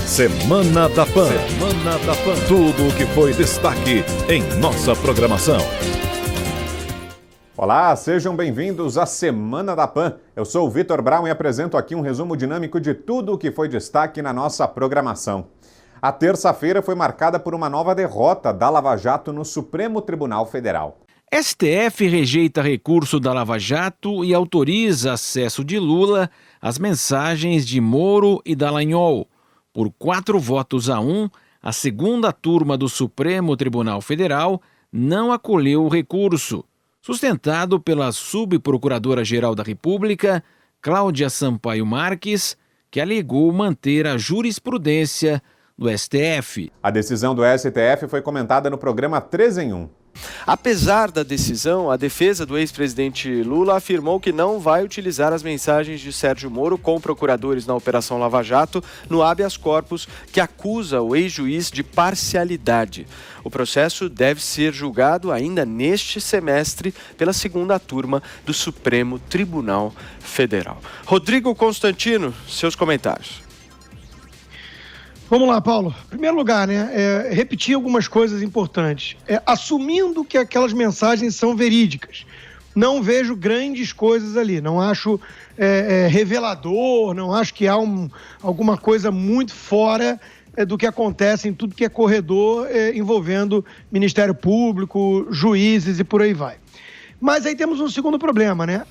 Semana da Pan. Semana da Pan. Tudo o que foi destaque em nossa programação. Olá, sejam bem-vindos à Semana da Pan. Eu sou o Vitor Brown e apresento aqui um resumo dinâmico de tudo o que foi destaque na nossa programação. A terça-feira foi marcada por uma nova derrota da Lava Jato no Supremo Tribunal Federal. STF rejeita recurso da Lava Jato e autoriza acesso de Lula às mensagens de Moro e Dallagnol. Por 4-1, a segunda turma do Supremo Tribunal Federal não acolheu o recurso, sustentado pela subprocuradora-geral da República, Cláudia Sampaio Marques, que alegou manter a jurisprudência do STF. A decisão do STF foi comentada no programa 3 em 1. Apesar da decisão, a defesa do ex-presidente Lula afirmou que não vai utilizar as mensagens de Sérgio Moro com procuradores na Operação Lava Jato no habeas corpus que acusa o ex-juiz de parcialidade. O processo deve ser julgado ainda neste semestre pela segunda turma do Supremo Tribunal Federal. Rodrigo Constantino, seus comentários. Vamos lá, Paulo. Em primeiro lugar, repetir algumas coisas importantes. Assumindo que aquelas mensagens são verídicas, não vejo grandes coisas ali. Não acho revelador, não acho que há alguma coisa muito fora do que acontece em tudo que é corredor envolvendo Ministério Público, juízes e por aí vai. Mas aí temos um segundo problema, né?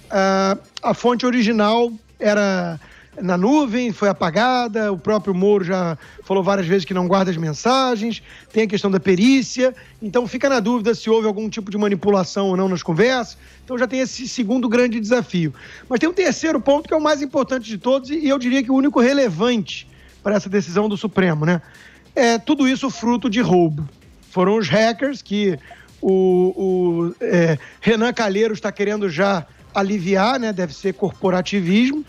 A fonte original era na nuvem, foi apagada, o próprio Moro já falou várias vezes que não guarda as mensagens, tem a questão da perícia, então fica na dúvida se houve algum tipo de manipulação ou não nas conversas, então já tem esse segundo grande desafio. Mas tem um terceiro ponto que é o mais importante de todos e eu diria que o único relevante para essa decisão do Supremo, né? Tudo isso fruto de roubo. Foram os hackers que o Renan Calheiros está querendo já aliviar, né? Deve ser corporativismo.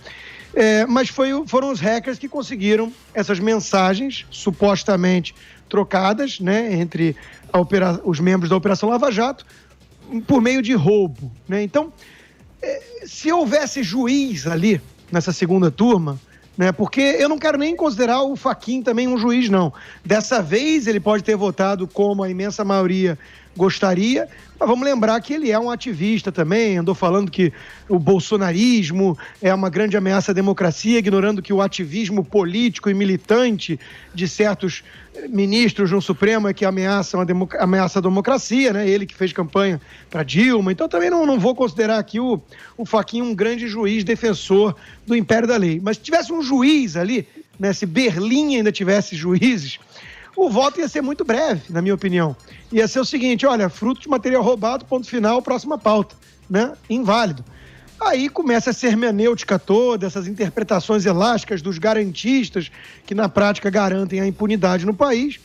Mas foram os hackers que conseguiram essas mensagens supostamente trocadas, né, entre os membros da Operação Lava Jato por meio de roubo, né? Então, se houvesse juiz ali nessa segunda turma, né, porque eu não quero nem considerar o Fachin também um juiz, não. Dessa vez ele pode ter votado como a imensa maioria gostaria, mas vamos lembrar que ele é um ativista também, andou falando que o bolsonarismo é uma grande ameaça à democracia, ignorando que o ativismo político e militante de certos ministros no Supremo é que ameaça a democracia, né? Ele que fez campanha para Dilma, então também não vou considerar aqui o Fachin um grande juiz defensor do império da lei. Mas se tivesse um juiz ali, né, se Berlim ainda tivesse juízes, o voto ia ser muito breve, na minha opinião. Ia ser o seguinte, olha, fruto de material roubado, ponto final, próxima pauta, né? Inválido. Aí começa essa hermenêutica toda, essas interpretações elásticas dos garantistas, que na prática garantem a impunidade no país,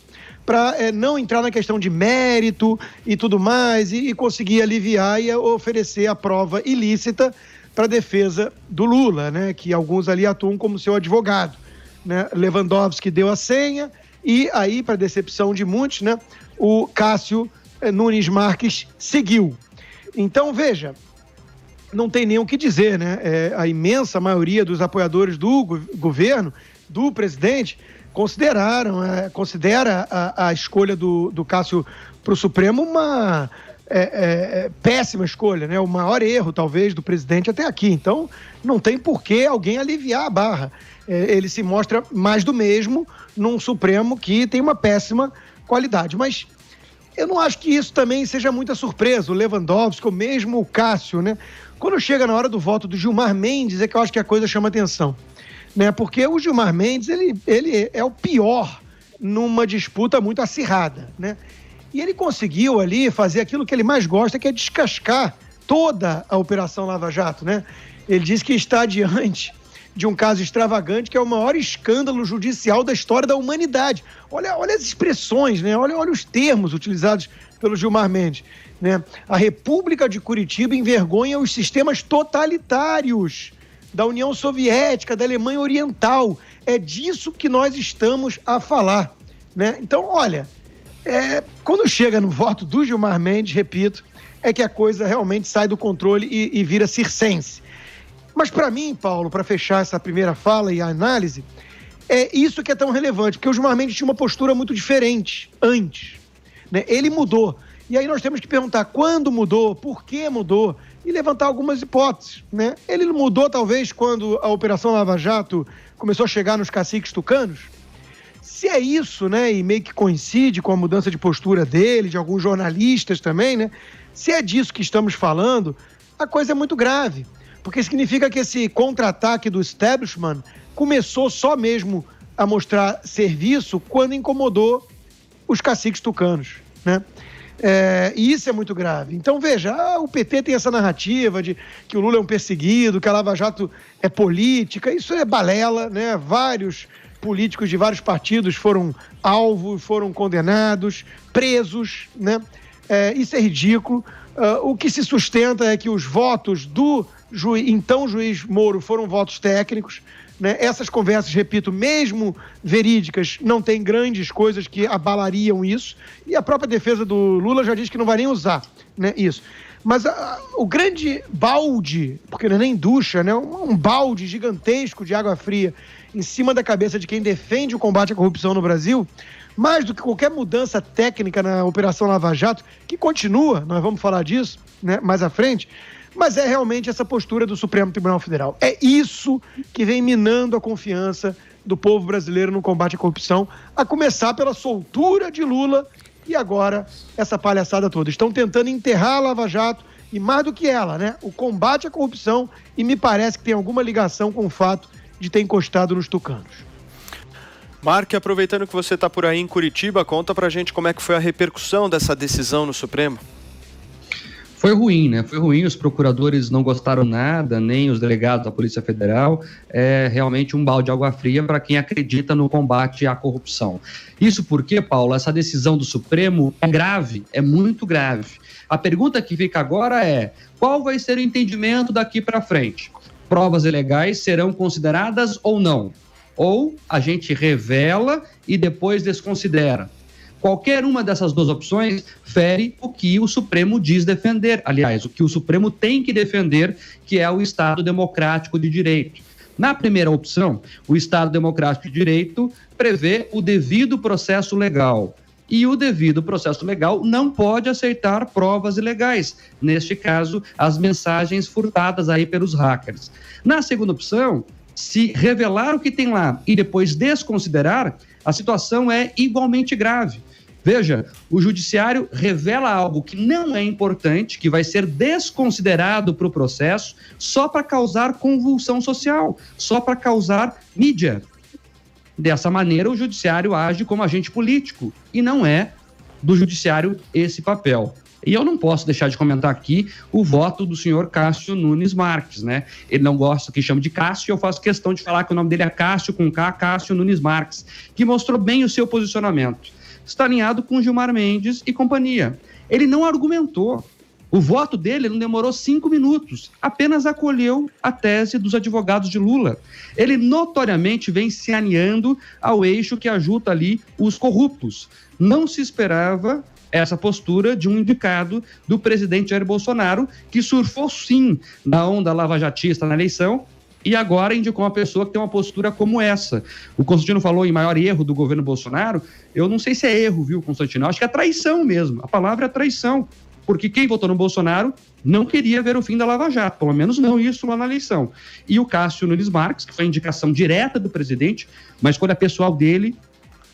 para não entrar na questão de mérito e tudo mais, e conseguir aliviar e oferecer a prova ilícita para a defesa do Lula, né? Que alguns ali atuam como seu advogado, né? Lewandowski deu a senha, e aí, para decepção de muitos, né, o Cássio Nunes Marques seguiu. Então, veja, não tem nem o que dizer, né? A imensa maioria dos apoiadores do governo, do presidente, considera a escolha do Cássio para o Supremo uma péssima escolha, né? O maior erro, talvez, do presidente até aqui. Então, não tem por que alguém aliviar a barra. Ele se mostra mais do mesmo num Supremo que tem uma péssima qualidade. Mas eu não acho que isso também seja muita surpresa, o Lewandowski, ou mesmo o Cássio, né? Quando chega na hora do voto do Gilmar Mendes, é que eu acho que a coisa chama atenção, né? Porque o Gilmar Mendes, ele é o pior numa disputa muito acirrada, né? E ele conseguiu ali fazer aquilo que ele mais gosta, que é descascar toda a Operação Lava Jato, né? Ele disse que está diante de um caso extravagante, que é o maior escândalo judicial da história da humanidade. Olha as expressões, né? Olha os termos utilizados pelo Gilmar Mendes, né? A República de Curitiba envergonha os sistemas totalitários da União Soviética, da Alemanha Oriental. É disso que nós estamos a falar, né? Então, olha, quando chega no voto do Gilmar Mendes, repito, é que a coisa realmente sai do controle e vira circense. Mas para mim, Paulo, para fechar essa primeira fala e a análise, É isso que é tão relevante, porque o Gilmar Mendes tinha uma postura muito diferente antes, né? Ele mudou. E aí nós temos que perguntar quando mudou, por que mudou, e levantar algumas hipóteses, né? Ele mudou talvez quando a Operação Lava Jato começou a chegar nos caciques tucanos. Se é isso, né, e meio que coincide com a mudança de postura dele, de alguns jornalistas também, né? Se é disso que estamos falando, a coisa é muito grave, porque significa que esse contra-ataque do establishment começou só mesmo a mostrar serviço quando incomodou os caciques tucanos, né? E isso é muito grave. Então, veja, o PT tem essa narrativa de que o Lula é um perseguido, que a Lava Jato é política. Isso é balela, né? Vários políticos de vários partidos foram alvos, foram condenados, presos, né? Isso é ridículo. O que se sustenta é que os votos do então juiz Moro foram votos técnicos, né? Essas conversas, repito, mesmo verídicas, não tem grandes coisas que abalariam isso, e a própria defesa do Lula já diz que não vai nem usar, né, isso. Mas o grande balde, porque não é nem ducha, né, um balde gigantesco de água fria em cima da cabeça de quem defende o combate à corrupção no Brasil, mais do que qualquer mudança técnica na Operação Lava Jato, que continua, nós vamos falar disso, né, mais à frente, mas é realmente essa postura do Supremo Tribunal Federal. É isso que vem minando a confiança do povo brasileiro no combate à corrupção, a começar pela soltura de Lula e agora essa palhaçada toda. Estão tentando enterrar a Lava Jato e, mais do que ela, né, o combate à corrupção, e me parece que tem alguma ligação com o fato de ter encostado nos tucanos. Mark, aproveitando que você está por aí em Curitiba, conta pra gente como é que foi a repercussão dessa decisão no Supremo. Foi ruim, né? Foi ruim, os procuradores não gostaram nada, nem os delegados da Polícia Federal. É realmente um balde de água fria para quem acredita no combate à corrupção. Isso porque, Paulo, essa decisão do Supremo é grave, é muito grave. A pergunta que fica agora é: qual vai ser o entendimento daqui para frente? Provas ilegais serão consideradas ou não? Ou a gente revela e depois desconsidera? Qualquer uma dessas duas opções fere o que o Supremo diz defender. Aliás, o que o Supremo tem que defender, que é o Estado Democrático de Direito. Na primeira opção, o Estado Democrático de Direito prevê o devido processo legal. E o devido processo legal não pode aceitar provas ilegais. Neste caso, as mensagens furtadas aí pelos hackers. Na segunda opção, se revelar o que tem lá e depois desconsiderar, a situação é igualmente grave. Veja, o judiciário revela algo que não é importante, que vai ser desconsiderado para o processo, só para causar convulsão social, só para causar mídia. Dessa maneira, o judiciário age como agente político, e não é do judiciário esse papel. E eu não posso deixar de comentar aqui o voto do senhor Cássio Nunes Marques, né? Ele não gosta que chame de Cássio, eu faço questão de falar que o nome dele é Cássio com K, Cássio Nunes Marques, que mostrou bem o seu posicionamento. Está alinhado com Gilmar Mendes e companhia. Ele não argumentou. O voto dele não demorou 5 minutos, apenas acolheu a tese dos advogados de Lula. Ele notoriamente vem se alinhando ao eixo que ajuda ali os corruptos. Não se esperava essa postura de um indicado do presidente Jair Bolsonaro, que surfou sim na onda lavajatista na eleição, e agora indicou uma pessoa que tem uma postura como essa. O Constantino falou em maior erro do governo Bolsonaro. Eu não sei se é erro, viu, Constantino? Eu acho que é traição mesmo. A palavra é traição. Porque quem votou no Bolsonaro não queria ver o fim da Lava Jato, pelo menos não isso lá na eleição. E o Cássio Nunes Marques, que foi a indicação direta do presidente, mas escolha pessoal dele,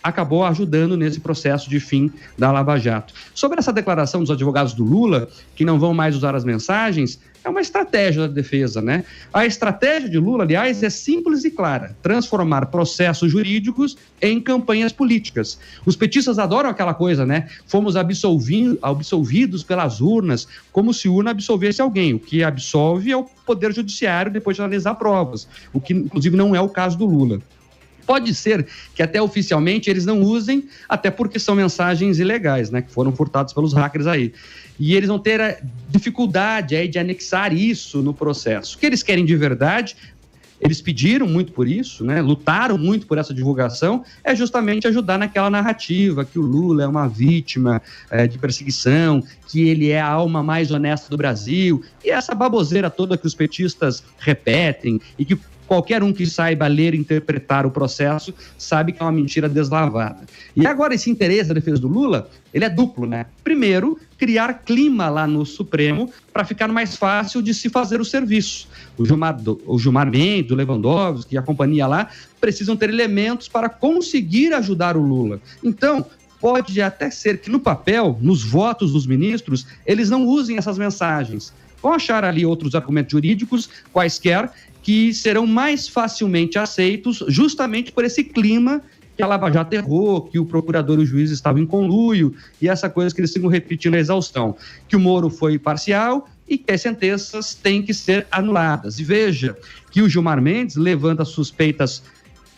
acabou ajudando nesse processo de fim da Lava Jato. Sobre essa declaração dos advogados do Lula, que não vão mais usar as mensagens, é uma estratégia da defesa, né? A estratégia de Lula, aliás, é simples e clara: transformar processos jurídicos em campanhas políticas. Os petistas adoram aquela coisa, né? Fomos absolvidos pelas urnas, como se urna absolvesse alguém. O que absolve é o Poder Judiciário depois de analisar provas, o que, inclusive, não é o caso do Lula. Pode ser que até oficialmente eles não usem, até porque são mensagens ilegais, né, que foram furtadas pelos hackers aí. E eles vão ter a dificuldade aí de anexar isso no processo. O que eles querem de verdade, eles pediram muito por isso, né, lutaram muito por essa divulgação, é justamente ajudar naquela narrativa que o Lula é uma vítima de perseguição, que ele é a alma mais honesta do Brasil, e essa baboseira toda que os petistas repetem e que Qualquer um que saiba ler e interpretar o processo sabe que é uma mentira deslavada. E agora esse interesse da defesa do Lula, ele é duplo, né? Primeiro, criar clima lá no Supremo para ficar mais fácil de se fazer o serviço. O Gilmar Mendes, o Lewandowski e a companhia lá precisam ter elementos para conseguir ajudar o Lula. Então, pode até ser que no papel, nos votos dos ministros, eles não usem essas mensagens. Vão achar ali outros argumentos jurídicos, quaisquer, que serão mais facilmente aceitos justamente por esse clima que a Lava Jato errou, que o procurador e o juiz estavam em conluio, e essa coisa que eles ficam repetindo a exaustão. Que o Moro foi parcial e que as sentenças têm que ser anuladas. E veja que o Gilmar Mendes levanta suspeitas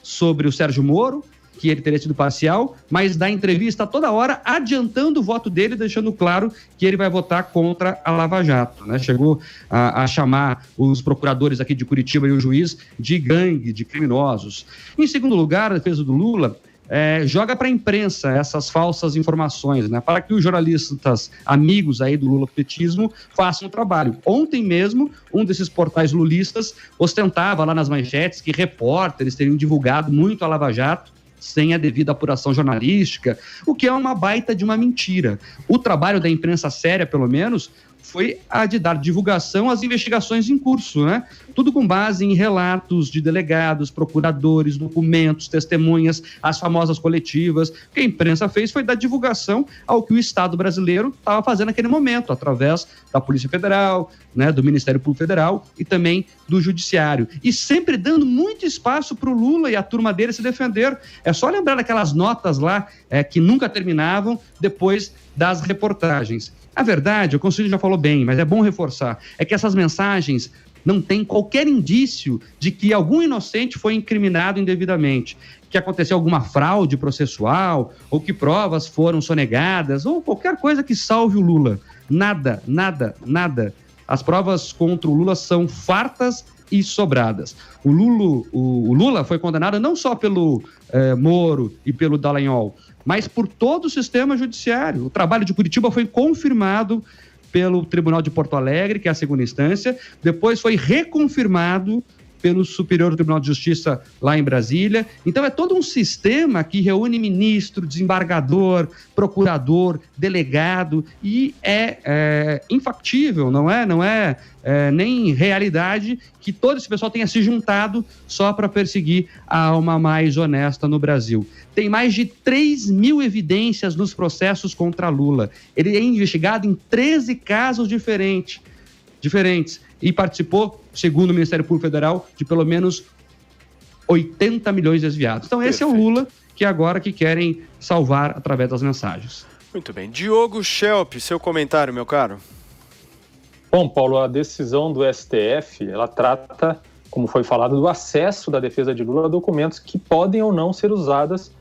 sobre o Sérgio Moro, que ele teria sido parcial, mas dá entrevista toda hora, adiantando o voto dele, deixando claro que ele vai votar contra a Lava Jato, né? Chegou a chamar os procuradores aqui de Curitiba e o juiz de gangue, de criminosos. Em segundo lugar, a defesa do Lula joga para a imprensa essas falsas informações, né? Para que os jornalistas amigos aí do lulopetismo façam o trabalho. Ontem mesmo, um desses portais lulistas ostentava lá nas manchetes que repórteres teriam divulgado muito a Lava Jato, sem a devida apuração jornalística, o que é uma baita de uma mentira. O trabalho da imprensa séria, pelo menos, foi a de dar divulgação às investigações em curso, né? Tudo com base em relatos de delegados, procuradores, documentos, testemunhas, as famosas coletivas. O que a imprensa fez foi dar divulgação ao que o Estado brasileiro estava fazendo naquele momento, através da Polícia Federal, né, do Ministério Público Federal e também do Judiciário. E sempre dando muito espaço para o Lula e a turma dele se defender. É só lembrar daquelas notas lá que nunca terminavam depois das reportagens. A verdade, o Conselho já falou bem, mas é bom reforçar, é que essas mensagens não têm qualquer indício de que algum inocente foi incriminado indevidamente, que aconteceu alguma fraude processual, ou que provas foram sonegadas, ou qualquer coisa que salve o Lula. Nada, nada, nada. As provas contra o Lula são fartas e sobradas. O Lula foi condenado não só pelo Moro e pelo Dallagnol, mas por todo o sistema judiciário. O trabalho de Curitiba foi confirmado pelo Tribunal de Porto Alegre, que é a segunda instância, depois foi reconfirmado pelo Superior Tribunal de Justiça lá em Brasília. Então é todo um sistema que reúne ministro, desembargador, procurador, delegado, e é infactível, não é nem realidade que todo esse pessoal tenha se juntado só para perseguir a alma mais honesta no Brasil. Tem mais de 3.000 evidências nos processos contra Lula. Ele é investigado em 13 casos diferentes, e participou, segundo o Ministério Público Federal, de pelo menos 80 milhões desviados. Então esse Perfeito. É o Lula que agora que querem salvar através das mensagens. Muito bem. Diogo Schelp, seu comentário, meu caro. Bom, Paulo, a decisão do STF, ela trata, como foi falado, do acesso da defesa de Lula a documentos que podem ou não ser usados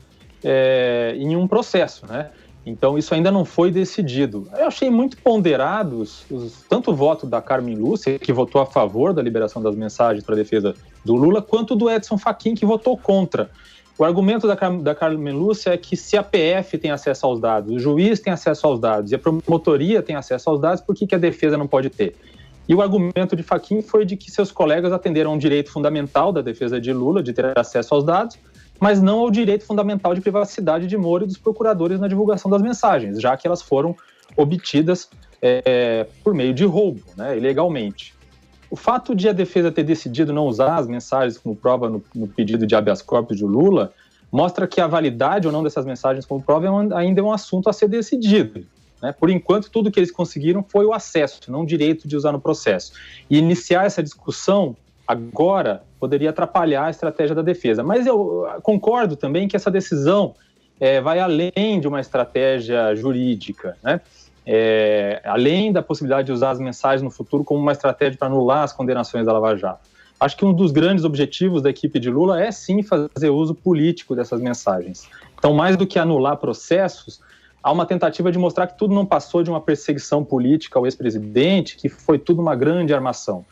em um processo, né? Então, isso ainda não foi decidido. Eu achei muito ponderados tanto o voto da Carmen Lúcia, que votou a favor da liberação das mensagens para a defesa do Lula, quanto do Edson Fachin, que votou contra. O argumento da Carmen Lúcia é que se a PF tem acesso aos dados, o juiz tem acesso aos dados e a promotoria tem acesso aos dados, por que a defesa não pode ter? E o argumento de Fachin foi de que seus colegas atenderam a um direito fundamental da defesa de Lula, de ter acesso aos dados, mas não ao direito fundamental de privacidade de Moro e dos procuradores na divulgação das mensagens, já que elas foram obtidas por meio de roubo, né, ilegalmente. O fato de a defesa ter decidido não usar as mensagens como prova no pedido de habeas corpus de Lula mostra que a validade ou não dessas mensagens como prova ainda é um assunto a ser decidido, né? Por enquanto, tudo que eles conseguiram foi o acesso, não o direito de usar no processo. E iniciar essa discussão agora poderia atrapalhar a estratégia da defesa. Mas eu concordo também que essa decisão vai além de uma estratégia jurídica, né? Além da possibilidade de usar as mensagens no futuro como uma estratégia para anular as condenações da Lava Jato. Acho que um dos grandes objetivos da equipe de Lula é sim fazer uso político dessas mensagens. Então, mais do que anular processos, há uma tentativa de mostrar que tudo não passou de uma perseguição política ao ex-presidente, que foi tudo uma grande armação.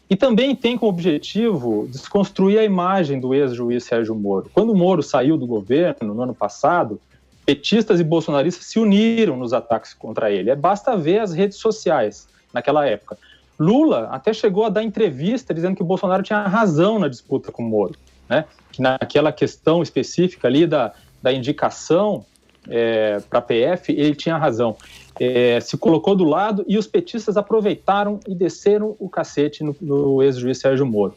E também tem como objetivo desconstruir a imagem do ex-juiz Sérgio Moro. Quando o Moro saiu do governo, no ano passado, petistas e bolsonaristas se uniram nos ataques contra ele. Basta ver as redes sociais naquela época. Lula até chegou a dar entrevista dizendo que o Bolsonaro tinha razão na disputa com o Moro, né? Que naquela questão específica ali da indicação para a PF, ele tinha razão. Se colocou do lado e os petistas aproveitaram e desceram o cacete no ex-juiz Sérgio Moro.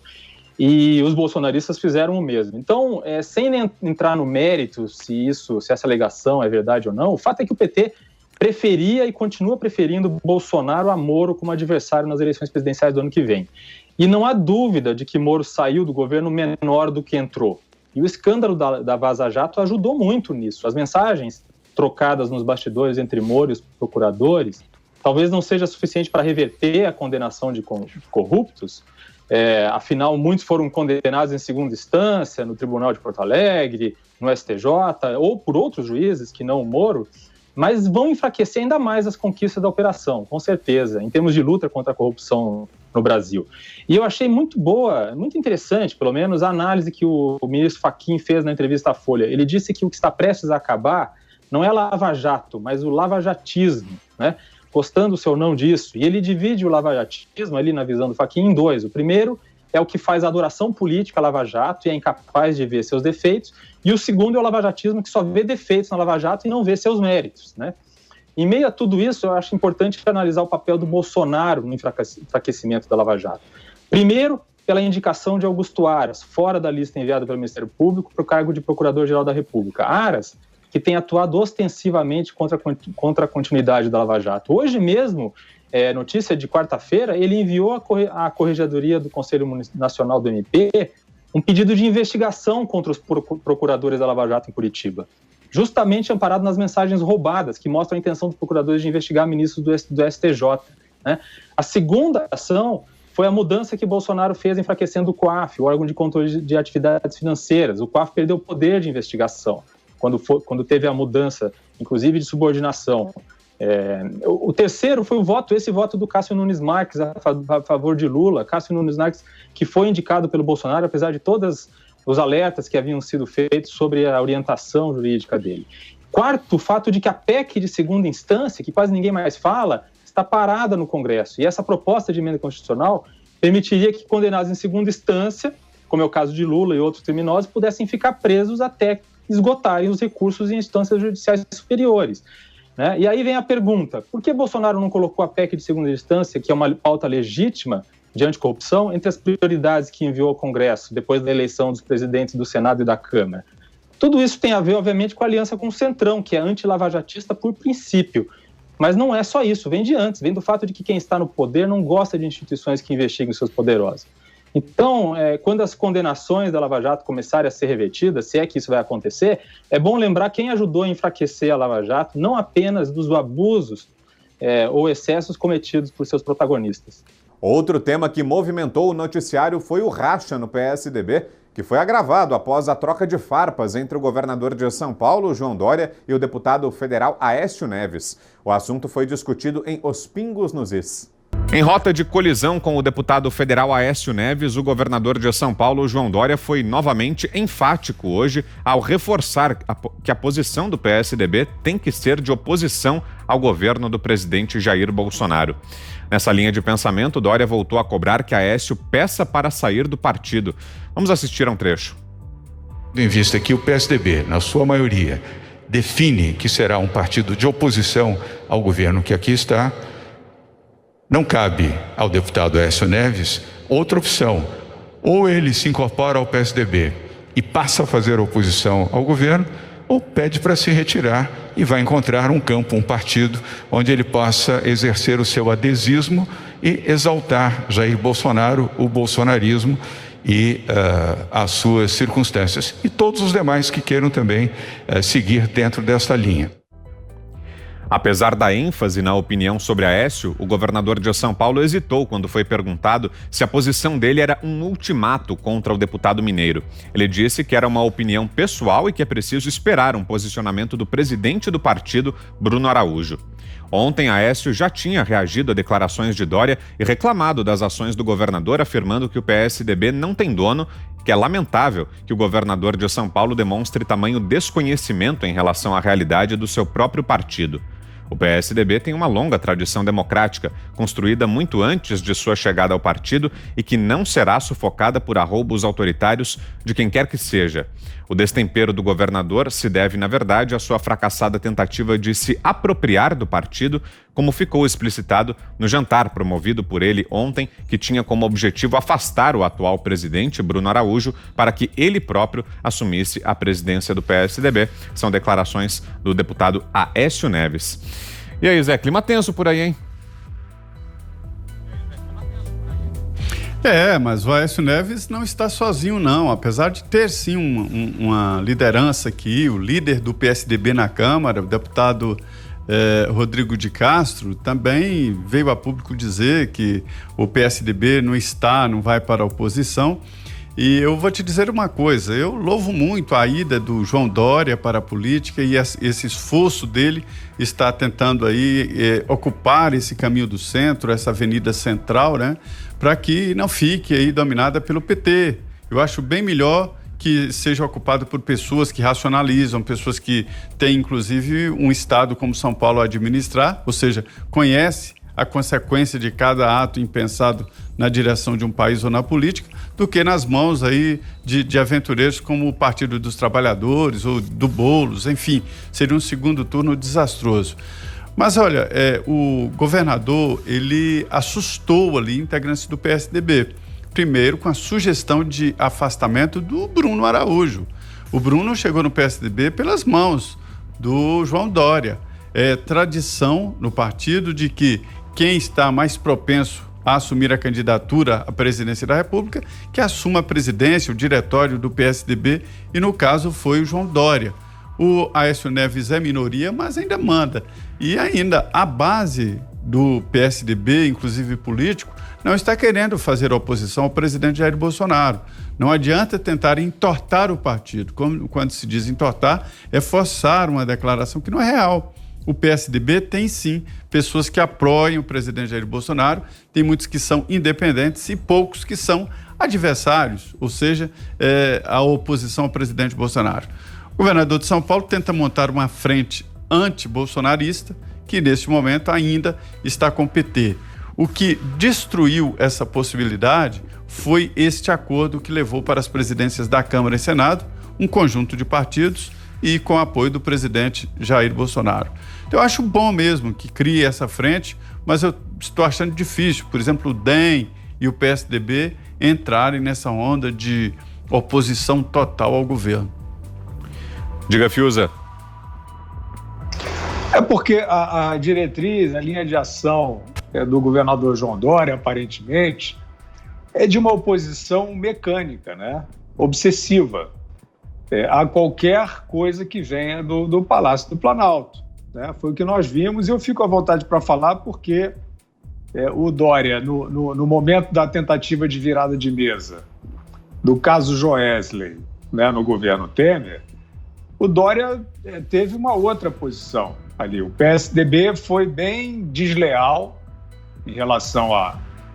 E os bolsonaristas fizeram o mesmo. Então, sem entrar no mérito se essa alegação é verdade ou não, o fato é que o PT preferia e continua preferindo Bolsonaro a Moro como adversário nas eleições presidenciais do ano que vem. E não há dúvida de que Moro saiu do governo menor do que entrou. E o escândalo da Vaza Jato ajudou muito nisso. As mensagens trocadas nos bastidores entre Moro e os procuradores talvez não seja suficiente para reverter a condenação de corruptos. Afinal, muitos foram condenados em segunda instância, no Tribunal de Porto Alegre, no STJ, ou por outros juízes que não o Moro, mas vão enfraquecer ainda mais as conquistas da operação, com certeza, em termos de luta contra a corrupção no Brasil. E eu achei muito boa, muito interessante, pelo menos, a análise que o ministro Fachin fez na entrevista à Folha. Ele disse que o que está prestes a acabar não é Lava Jato, mas o lavajatismo, né? Gostando-se ou não disso. E ele divide o lavajatismo, ali na visão do Fachin, em dois. O primeiro é o que faz adoração política à Lava Jato e é incapaz de ver seus defeitos. E o segundo é o lavajatismo que só vê defeitos na Lava Jato e não vê seus méritos, né? Em meio a tudo isso, eu acho importante analisar o papel do Bolsonaro no enfraquecimento da Lava Jato. Primeiro, pela indicação de Augusto Aras, fora da lista enviada pelo Ministério Público, para o cargo de Procurador-Geral da República. Aras, que tem atuado ostensivamente contra a continuidade da Lava Jato. Hoje mesmo, notícia de quarta-feira, ele enviou à Corregedoria do Conselho Nacional do MP um pedido de investigação contra os procuradores da Lava Jato em Curitiba, justamente amparado nas mensagens roubadas, que mostram a intenção dos procuradores de investigar ministros do STJ. Né? A segunda ação foi a mudança que Bolsonaro fez enfraquecendo o COAF, o órgão de controle de atividades financeiras. O COAF perdeu o poder de investigação, quando teve a mudança, inclusive de subordinação. O terceiro foi esse voto do Cássio Nunes Marques a favor de Lula. Cássio Nunes Marques, que foi indicado pelo Bolsonaro, apesar de todos os alertas que haviam sido feitos sobre a orientação jurídica dele. Quarto, o fato de que a PEC de segunda instância, que quase ninguém mais fala, está parada no Congresso. E essa proposta de emenda constitucional permitiria que condenados em segunda instância, como é o caso de Lula e outros criminosos, pudessem ficar presos até esgotarem os recursos em instâncias judiciais superiores. Né? E aí vem a pergunta, por que Bolsonaro não colocou a PEC de segunda instância, que é uma pauta legítima de anticorrupção, entre as prioridades que enviou ao Congresso depois da eleição dos presidentes do Senado e da Câmara? Tudo isso tem a ver, obviamente, com a aliança com o Centrão, que é anti-lavajatista por princípio. Mas não é só isso, vem de antes, vem do fato de que quem está no poder não gosta de instituições que investiguem seus poderosos. Então, quando as condenações da Lava Jato começarem a ser revertidas, se é que isso vai acontecer, é bom lembrar quem ajudou a enfraquecer a Lava Jato, não apenas dos abusos ou excessos cometidos por seus protagonistas. Outro tema que movimentou o noticiário foi o racha no PSDB, que foi agravado após a troca de farpas entre o governador de São Paulo, João Dória, e o deputado federal Aécio Neves. O assunto foi discutido em Os Pingos nos Is. Em rota de colisão com o deputado federal Aécio Neves, o governador de São Paulo, João Dória, foi novamente enfático hoje ao reforçar que a posição do PSDB tem que ser de oposição ao governo do presidente Jair Bolsonaro. Nessa linha de pensamento, Dória voltou a cobrar que Aécio peça para sair do partido. Vamos assistir a um trecho. Em vista que o PSDB, na sua maioria, define que será um partido de oposição ao governo que aqui está, não cabe ao deputado Aécio Neves outra opção. Ou ele se incorpora ao PSDB e passa a fazer oposição ao governo, ou pede para se retirar e vai encontrar um campo, um partido, onde ele possa exercer o seu adesismo e exaltar Jair Bolsonaro, o bolsonarismo e as suas circunstâncias. E todos os demais que queiram também seguir dentro desta linha. Apesar da ênfase na opinião sobre Aécio, o governador de São Paulo hesitou quando foi perguntado se a posição dele era um ultimato contra o deputado mineiro. Ele disse que era uma opinião pessoal e que é preciso esperar um posicionamento do presidente do partido, Bruno Araújo. Ontem, Aécio já tinha reagido a declarações de Dória e reclamado das ações do governador, afirmando que o PSDB não tem dono, que é lamentável que o governador de São Paulo demonstre tamanho desconhecimento em relação à realidade do seu próprio partido. O PSDB tem uma longa tradição democrática, construída muito antes de sua chegada ao partido e que não será sufocada por arroubos autoritários de quem quer que seja. O destempero do governador se deve, na verdade, à sua fracassada tentativa de se apropriar do partido, como ficou explicitado no jantar promovido por ele ontem, que tinha como objetivo afastar o atual presidente, Bruno Araújo, para que ele próprio assumisse a presidência do PSDB. São declarações do deputado Aécio Neves. E aí, Zé, clima tenso por aí, hein? Mas o Aécio Neves não está sozinho, não. Apesar de ter, sim, uma liderança aqui, o líder do PSDB na Câmara, o deputado Rodrigo de Castro, também veio a público dizer que o PSDB não vai para a oposição. E eu vou te dizer uma coisa, eu louvo muito a ida do João Dória para a política e esse esforço dele está tentando aí ocupar esse caminho do centro, essa avenida central, né, para que não fique aí dominada pelo PT. Eu acho bem melhor que seja ocupado por pessoas que racionalizam, pessoas que têm inclusive um estado como São Paulo a administrar, ou seja, conhece a consequência de cada ato impensado na direção de um país ou na política, do que nas mãos aí de aventureiros como o Partido dos Trabalhadores ou do Boulos, enfim, seria um segundo turno desastroso. Mas olha, o governador, ele assustou ali integrantes do PSDB, primeiro com a sugestão de afastamento do Bruno Araújo. O Bruno chegou no PSDB pelas mãos do João Dória. É tradição no partido de que quem está mais propenso a assumir a candidatura à presidência da República, que assuma a presidência, o diretório do PSDB, e no caso foi o João Dória. O Aécio Neves é minoria, mas ainda manda. E ainda a base do PSDB, inclusive político, não está querendo fazer oposição ao presidente Jair Bolsonaro. Não adianta tentar entortar o partido. Quando se diz entortar, é forçar uma declaração que não é real. O PSDB tem sim pessoas que apoiam o presidente Jair Bolsonaro, tem muitos que são independentes e poucos que são adversários, ou seja, a oposição ao presidente Bolsonaro. O governador de São Paulo tenta montar uma frente anti-bolsonarista, que neste momento ainda está com o PT. O que destruiu essa possibilidade foi este acordo que levou para as presidências da Câmara e Senado, um conjunto de partidos e com apoio do presidente Jair Bolsonaro. Então, eu acho bom mesmo que crie essa frente, mas eu estou achando difícil, por exemplo, o DEM e o PSDB entrarem nessa onda de oposição total ao governo. Diga, Fiuza. É porque a diretriz, a linha de ação do governador João Dória, aparentemente, é de uma oposição mecânica, né? Obsessiva. A qualquer coisa que venha do Palácio do Planalto, né? Foi o que nós vimos e eu fico à vontade para falar porque o Dória, no momento da tentativa de virada de mesa do caso Joesley, né, no governo Temer, o Dória teve uma outra posição ali. O PSDB foi bem desleal em relação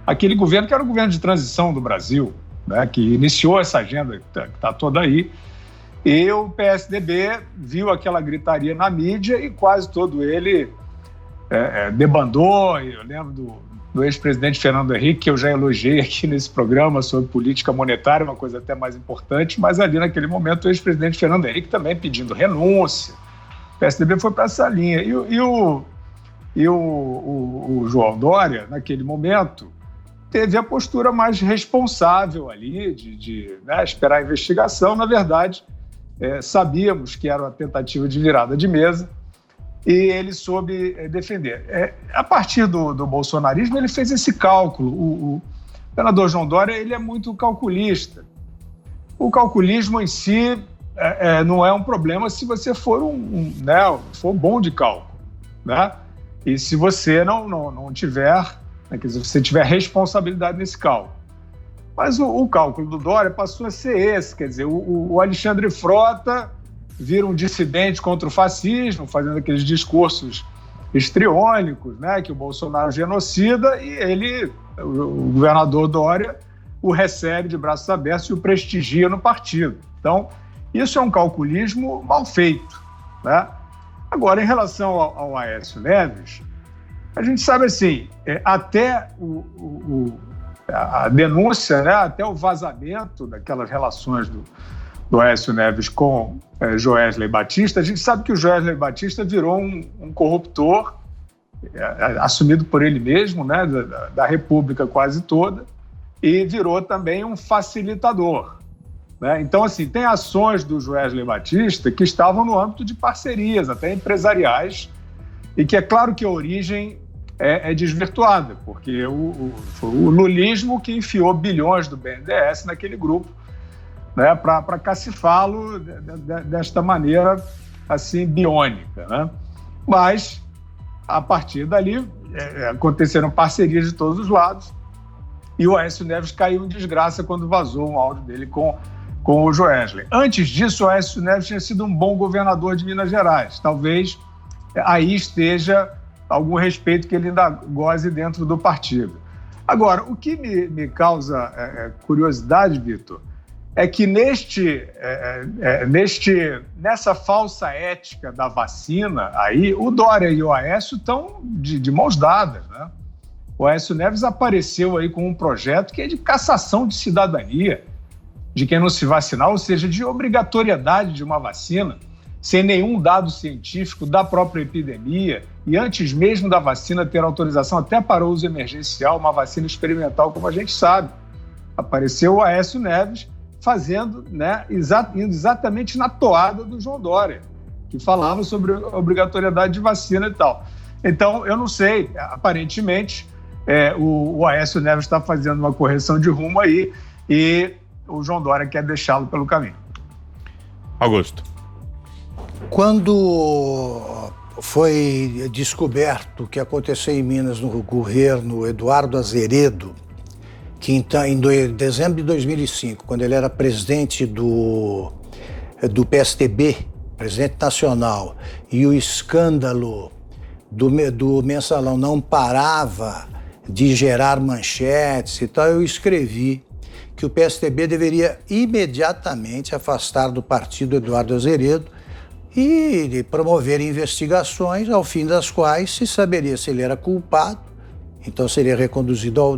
àquele governo que era o governo de transição do Brasil, né, que iniciou essa agenda que está toda aí. E o PSDB viu aquela gritaria na mídia e quase todo ele debandou. Eu lembro do ex-presidente Fernando Henrique, que eu já elogiei aqui nesse programa sobre política monetária, uma coisa até mais importante, mas ali naquele momento o ex-presidente Fernando Henrique também pedindo renúncia. O PSDB foi para essa linha. E o João Dória, naquele momento, teve a postura mais responsável ali de esperar a investigação. Na verdade, sabíamos que era uma tentativa de virada de mesa e ele soube defender. A partir do bolsonarismo, ele fez esse cálculo. O senador João Dória, ele é muito calculista. O calculismo em si não é um problema se você for for bom de cálculo, né? E se você não tiver, quer dizer, se você tiver responsabilidade nesse cálculo. Mas o cálculo do Dória passou a ser esse, quer dizer, o Alexandre Frota vira um dissidente contra o fascismo, fazendo aqueles discursos histriônicos, né, que o Bolsonaro genocida, e o governador Dória, o recebe de braços abertos e o prestigia no partido. Então, isso é um calculismo mal feito, né? Agora, em relação ao Aécio Neves, a gente sabe assim, até a denúncia, né, até o vazamento daquelas relações do Aécio Neves com Joesley Batista, a gente sabe que o Joesley Batista virou um corruptor, assumido por ele mesmo, né, da República quase toda, e virou também um facilitador, né? Então, assim, tem ações do Joesley Batista que estavam no âmbito de parcerias, até empresariais, e que é claro que a origem é desvirtuada, porque foi o lulismo que enfiou bilhões do BNDES naquele grupo, né, para cacifá-lo desta maneira assim biônica, né? Mas a partir dali aconteceram parcerias de todos os lados e o Aécio Neves caiu em desgraça quando vazou um áudio dele com o Joesley. Antes disso, o Aécio Neves tinha sido um bom governador de Minas Gerais. Talvez aí esteja algum respeito que ele ainda goze dentro do partido. Agora, o que me causa curiosidade, Vitor, é que nessa falsa ética da vacina, aí o Dória e o Aécio estão de mãos dadas, né? O Aécio Neves apareceu aí com um projeto que é de cassação de cidadania de quem não se vacinar, ou seja, de obrigatoriedade de uma vacina, sem nenhum dado científico da própria epidemia, e antes mesmo da vacina ter autorização até para uso emergencial, uma vacina experimental, como a gente sabe. Apareceu o Aécio Neves fazendo, né, indo exatamente na toada do João Dória, que falava sobre a obrigatoriedade de vacina e tal. Então, eu não sei, aparentemente, o Aécio Neves está fazendo uma correção de rumo aí e o João Dória quer deixá-lo pelo caminho. Augusto. Quando foi descoberto o que aconteceu em Minas no governo Eduardo Azeredo, que em dezembro de 2005, quando ele era presidente do PSDB, presidente nacional, e o escândalo do Mensalão não parava de gerar manchetes e tal, eu escrevi que o PSDB deveria imediatamente afastar do partido Eduardo Azeredo e promover investigações, ao fim das quais se saberia se ele era culpado, então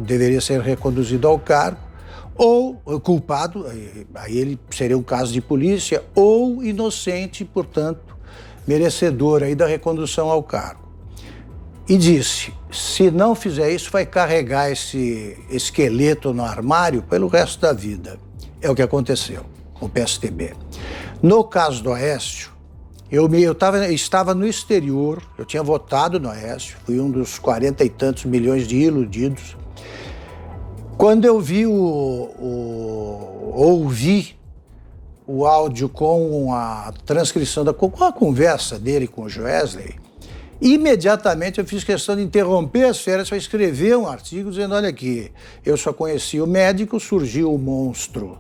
deveria ser reconduzido ao cargo, ou culpado, aí ele seria um caso de polícia, ou inocente, portanto, merecedor aí da recondução ao cargo. E disse, se não fizer isso, vai carregar esse esqueleto no armário pelo resto da vida. É o que aconteceu com o PSDB. No caso do Aécio, eu estava no exterior, eu tinha votado no Aécio, fui um dos 40 e tantos milhões de iludidos. Quando eu ouvi o áudio com a transcrição com a conversa dele com o Joesley, imediatamente eu fiz questão de interromper as férias para escrever um artigo dizendo, olha aqui, eu só conheci o médico, surgiu o monstro.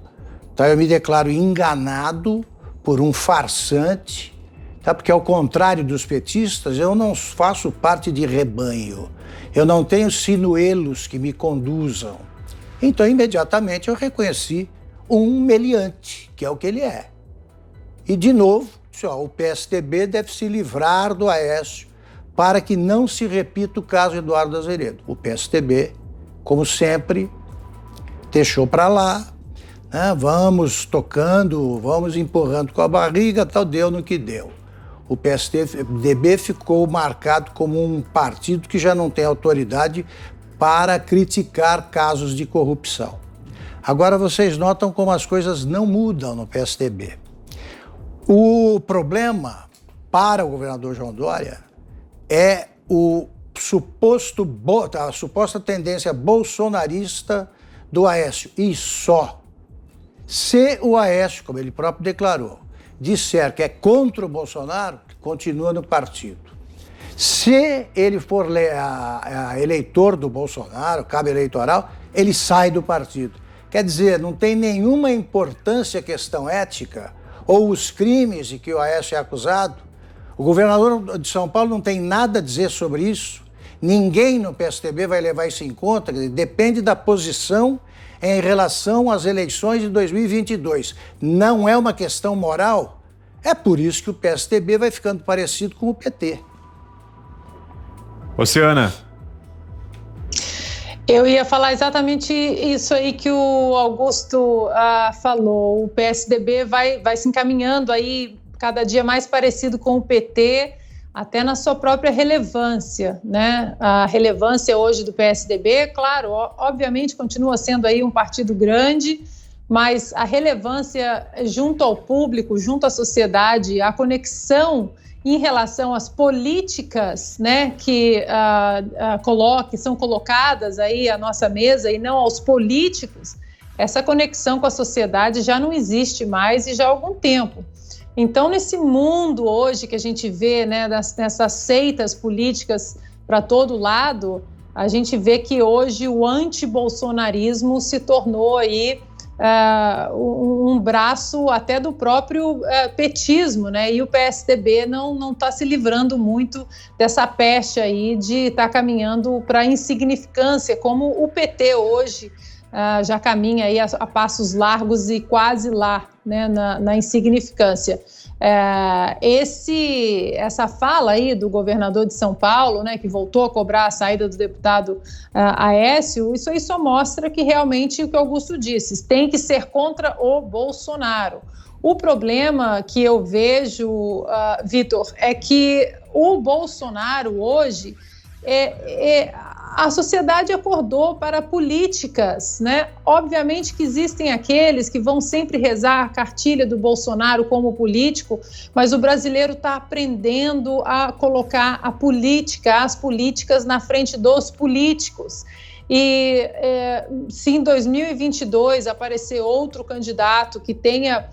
Então eu me declaro enganado por um farsante, tá? Porque ao contrário dos petistas, eu não faço parte de rebanho, eu não tenho sinuelos que me conduzam. Então imediatamente eu reconheci um meliante, que é o que ele é. E de novo, o PSDB deve se livrar do Aécio para que não se repita o caso Eduardo Azeredo. O PSDB, como sempre, deixou para lá, né? Vamos tocando, vamos empurrando com a barriga, tal, deu no que deu. O PSDB ficou marcado como um partido que já não tem autoridade para criticar casos de corrupção. Agora vocês notam como as coisas não mudam no PSDB. O problema para o governador João Dória é a suposta tendência bolsonarista do Aécio, e só. Se o Aécio, como ele próprio declarou, disser que é contra o Bolsonaro, continua no partido. Se ele for eleitor do Bolsonaro, cabo eleitoral, ele sai do partido. Quer dizer, não tem nenhuma importância a questão ética ou os crimes de que o Aécio é acusado. O governador de São Paulo não tem nada a dizer sobre isso. Ninguém no PSDB vai levar isso em conta. Depende da posição em relação às eleições de 2022. Não é uma questão moral, É por isso que o PSDB vai ficando parecido com o PT. Oceana. Eu ia falar exatamente isso aí que o Augusto falou. O PSDB vai se encaminhando aí cada dia mais parecido com o PT, até na sua própria relevância, né? A relevância hoje do PSDB, claro, obviamente continua sendo aí um partido grande, mas a relevância junto ao público, junto à sociedade, a conexão em relação às políticas, né, que são colocadas aí à nossa mesa e não aos políticos, essa conexão com a sociedade já não existe mais e já há algum tempo. Então, nesse mundo hoje que a gente vê, né, dessas seitas políticas para todo lado, a gente vê que hoje o antibolsonarismo se tornou aí um braço até do próprio petismo, né? E o PSDB não está se livrando muito dessa pecha aí de estar caminhando para a insignificância, como o PT hoje já caminha aí a passos largos e quase lá, né, na insignificância. Essa fala aí do governador de São Paulo, né, que voltou a cobrar a saída do deputado Aécio, isso aí só mostra que realmente o que Augusto disse, tem que ser contra o Bolsonaro. O problema que eu vejo, Vitor, é que o Bolsonaro hoje a sociedade acordou para políticas, né? Obviamente que existem aqueles que vão sempre rezar a cartilha do Bolsonaro como político, mas o brasileiro está aprendendo a colocar as políticas na frente dos políticos. E se em 2022 aparecer outro candidato que tenha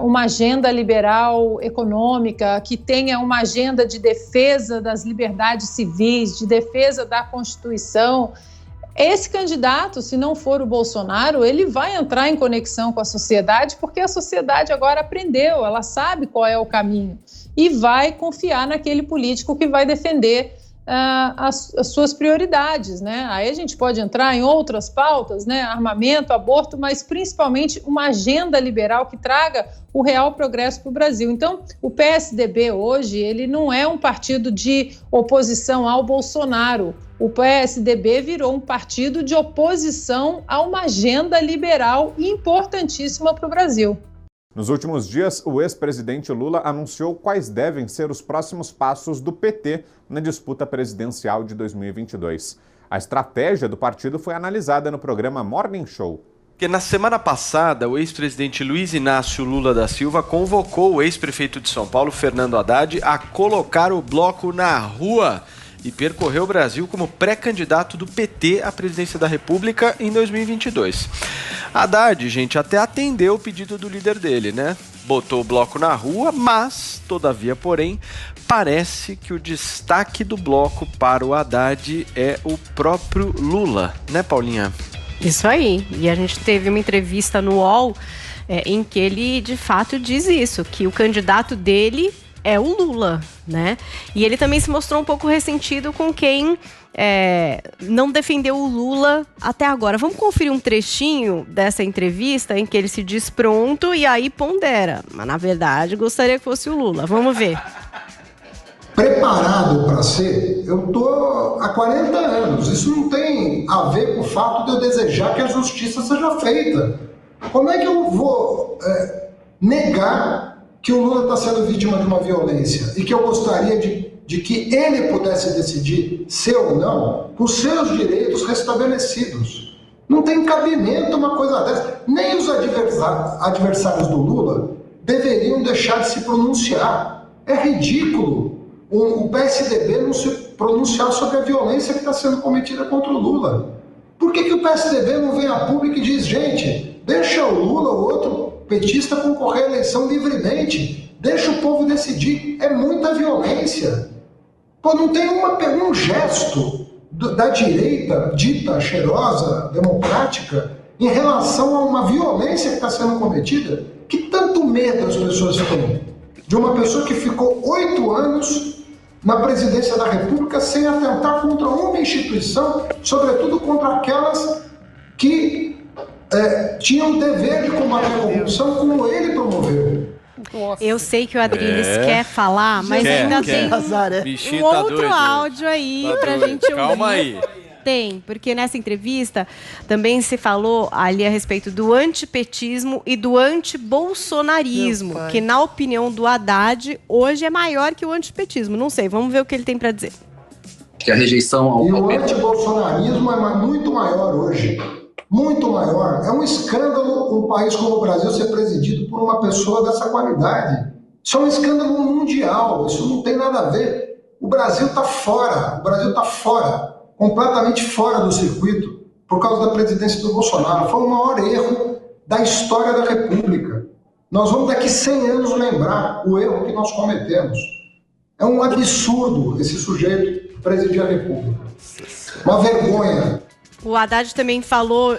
uma agenda liberal econômica, que tenha uma agenda de defesa das liberdades civis, de defesa da Constituição, esse candidato, se não for o Bolsonaro, ele vai entrar em conexão com a sociedade, porque a sociedade agora aprendeu, ela sabe qual é o caminho e vai confiar naquele político que vai defender as suas prioridades, né? Aí a gente pode entrar em outras pautas, né? Armamento, aborto, mas principalmente uma agenda liberal que traga o real progresso para o Brasil. Então, o PSDB hoje, ele não é um partido de oposição ao Bolsonaro. O PSDB virou um partido de oposição a uma agenda liberal importantíssima para o Brasil. Nos últimos dias, o ex-presidente Lula anunciou quais devem ser os próximos passos do PT na disputa presidencial de 2022. A estratégia do partido foi analisada no programa Morning Show. Porque na semana passada, o ex-presidente Luiz Inácio Lula da Silva convocou o ex-prefeito de São Paulo, Fernando Haddad, a colocar o bloco na rua e percorreu o Brasil como pré-candidato do PT à presidência da República em 2022. Haddad, gente, até atendeu o pedido do líder dele, né? Botou o bloco na rua, mas, todavia, porém, parece que o destaque do bloco para o Haddad é o próprio Lula, né, Paulinha? Isso aí, e a gente teve uma entrevista no UOL em que ele, de fato, diz isso, que o candidato dele é o Lula, né? E ele também se mostrou um pouco ressentido com quem não defendeu o Lula até agora. Vamos conferir um trechinho dessa entrevista em que ele se diz pronto e aí pondera. Mas, na verdade, gostaria que fosse o Lula. Vamos ver. Preparado para ser, eu estou há 40 anos. Isso não tem a ver com o fato de eu desejar que a justiça seja feita. Como é que eu vou negar que o Lula está sendo vítima de uma violência e que eu gostaria de que ele pudesse decidir se ou não, com seus direitos restabelecidos? Não tem cabimento uma coisa dessa. Nem os adversários do Lula deveriam deixar de se pronunciar. É ridículo o PSDB não se pronunciar sobre a violência que está sendo cometida contra o Lula. Por que o PSDB não vem a público e diz, gente, deixa o Lula, o outro petista, concorrer à eleição livremente, deixa o povo decidir? É muita violência. Pô, não tem um gesto da direita dita cheirosa, democrática, em relação a uma violência que está sendo cometida. Que tanto medo as pessoas têm de uma pessoa que ficou 8 anos na presidência da República sem atentar contra uma instituição, sobretudo contra aquelas que tinham o dever de combater a corrupção, como ele promoveu. Nossa. Eu sei que o Adriles quer falar, mas ainda tem um outro áudio aí pra gente ouvir. Calma aí. Tem, porque nessa entrevista também se falou ali a respeito do antipetismo e do antibolsonarismo, que na opinião do Haddad, hoje é maior que o antipetismo. Não sei, vamos ver o que ele tem para dizer. Que a rejeição ao... E o antibolsonarismo é muito maior hoje. Muito maior. É um escândalo um país como o Brasil ser presidido por uma pessoa dessa qualidade. Isso é um escândalo mundial, isso não tem nada a ver. O Brasil está fora, completamente fora do circuito, por causa da presidência do Bolsonaro. Foi o maior erro da história da República. Nós vamos daqui 100 anos lembrar o erro que nós cometemos. É um absurdo esse sujeito presidir a República. Uma vergonha. O Haddad também falou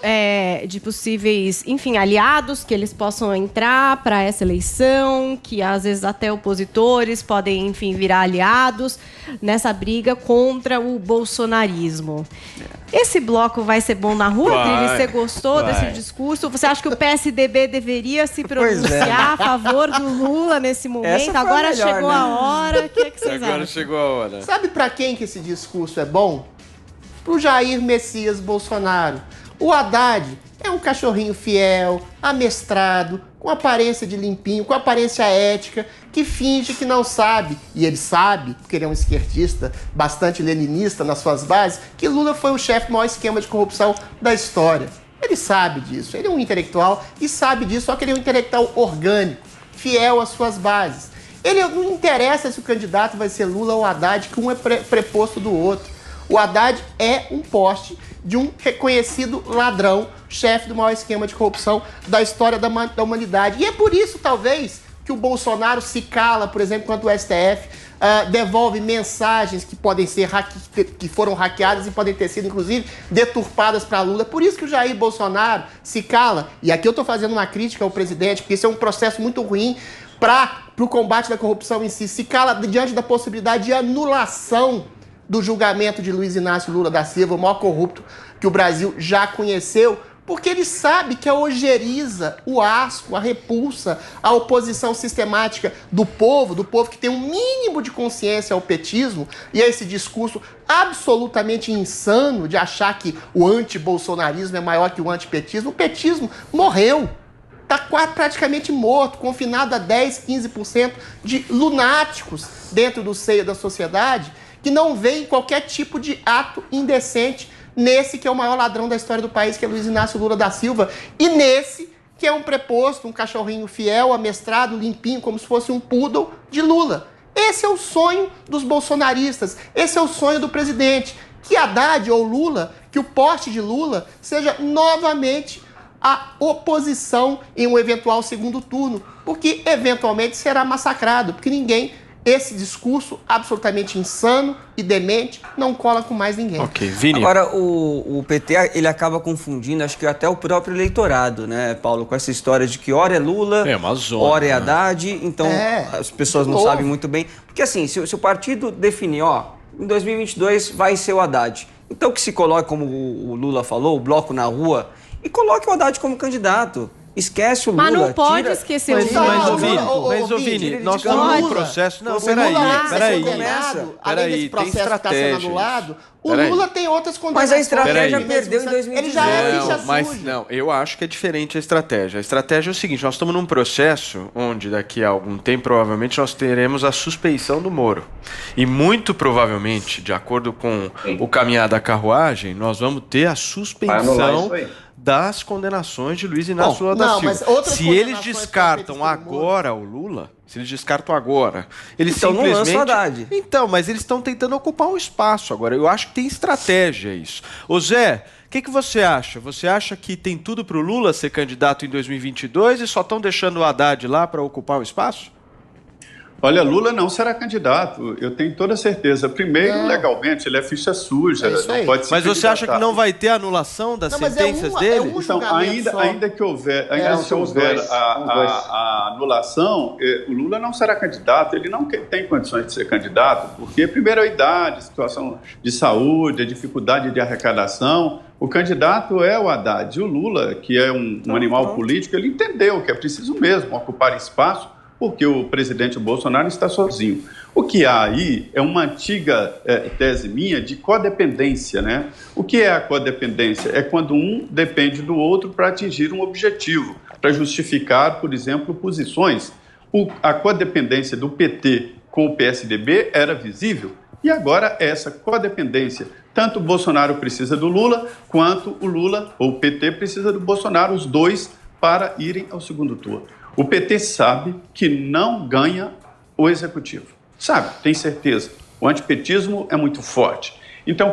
de possíveis, enfim, aliados que eles possam entrar para essa eleição, que às vezes até opositores podem, enfim, virar aliados nessa briga contra o bolsonarismo. Esse bloco vai ser bom na rua, Adriles? Você gostou desse discurso? Você acha que o PSDB deveria se pronunciar a favor do Lula nesse momento? Agora melhor, chegou a hora. O que vocês acham? Agora chegou a hora. Sabe para quem que esse discurso é bom? Pro Jair Messias Bolsonaro. O Haddad é um cachorrinho fiel, amestrado, com aparência de limpinho, com aparência ética, que finge que não sabe, e ele sabe, porque ele é um esquerdista bastante leninista nas suas bases, que Lula foi o chefe do maior esquema de corrupção da história. Ele sabe disso, ele é um intelectual e sabe disso, só que ele é um intelectual orgânico, fiel às suas bases. Ele não interessa se o candidato vai ser Lula ou Haddad, que um é preposto do outro. O Haddad é um poste de um reconhecido ladrão, chefe do maior esquema de corrupção da história da humanidade. E é por isso, talvez, que o Bolsonaro se cala, por exemplo, quando o STF devolve mensagens que podem ser que foram hackeadas e podem ter sido, inclusive, deturpadas para Lula. Por isso que o Jair Bolsonaro se cala. E aqui eu estou fazendo uma crítica ao presidente, porque isso é um processo muito ruim para o combate da corrupção em si. Se cala diante da possibilidade de anulação do julgamento de Luiz Inácio Lula da Silva, o maior corrupto que o Brasil já conheceu, porque ele sabe que a ojeriza, o asco, a repulsa, a oposição sistemática do povo que tem um mínimo de consciência ao petismo e a esse discurso absolutamente insano de achar que o antibolsonarismo é maior que o antipetismo. O petismo morreu. Está praticamente morto, confinado a 10, 15% de lunáticos dentro do seio da sociedade, que não veem qualquer tipo de ato indecente nesse que é o maior ladrão da história do país, que é Luiz Inácio Lula da Silva, e nesse que é um preposto, um cachorrinho fiel, amestrado, limpinho, como se fosse um poodle de Lula. Esse é o sonho dos bolsonaristas, esse é o sonho do presidente, que Haddad ou Lula, que o poste de Lula seja novamente a oposição em um eventual segundo turno, porque eventualmente será massacrado, porque esse discurso absolutamente insano e demente não cola com mais ninguém. Ok, Vini. Agora, o PT, ele acaba confundindo, acho que até o próprio eleitorado, né, Paulo, com essa história de que ora é Lula, ora é Haddad, então as pessoas não sabem muito bem. Porque assim, se o partido definir, em 2022 vai ser o Haddad, então que se coloque, como o Lula falou, o bloco na rua, e coloque o Haddad como candidato. Esquece o Lula. Mas não pode esquecer o Lula. Mas, Vini, nós estamos num processo... Não, peraí. Além desse processo que está sendo anulado, o Lula tem outras condenações. Mas a estratégia perdeu em 2018. Ele já é ficha suja. Não, eu acho que é diferente a estratégia. A estratégia é o seguinte, nós estamos num processo onde daqui a algum tempo, provavelmente, nós teremos a suspeição do Moro. E muito provavelmente, de acordo com o caminhar da carruagem, nós vamos ter a suspensão das condenações de Luiz Inácio Lula da Silva. Se eles descartam agora o Lula, eles então simplesmente... não lançam o Haddad. Então, mas eles estão tentando ocupar um espaço agora. Eu acho que tem estratégia isso. Ô Zé, o que você acha? Você acha que tem tudo para o Lula ser candidato em 2022 e só estão deixando o Haddad lá para ocupar o espaço? Olha, Lula não será candidato, eu tenho toda certeza. Primeiro, legalmente, ele é ficha suja, não pode ser. Mas você acha que não vai ter anulação das sentenças dele? Então, ainda que houver, a anulação, o Lula não será candidato, ele não tem condições de ser candidato, porque, primeiro, a idade, a situação de saúde, a dificuldade de arrecadação. O candidato é o Haddad. E o Lula, que é um animal político, ele entendeu que é preciso mesmo ocupar espaço porque o presidente Bolsonaro está sozinho. O que há aí é uma antiga tese minha de codependência, né? O que é a codependência? É quando um depende do outro para atingir um objetivo, para justificar, por exemplo, posições. A codependência do PT com o PSDB era visível e agora essa codependência. Tanto o Bolsonaro precisa do Lula, quanto o Lula ou o PT precisa do Bolsonaro, os dois, para irem ao segundo turno. O PT sabe que não ganha o executivo. Sabe, tem certeza. O antipetismo é muito forte. Então,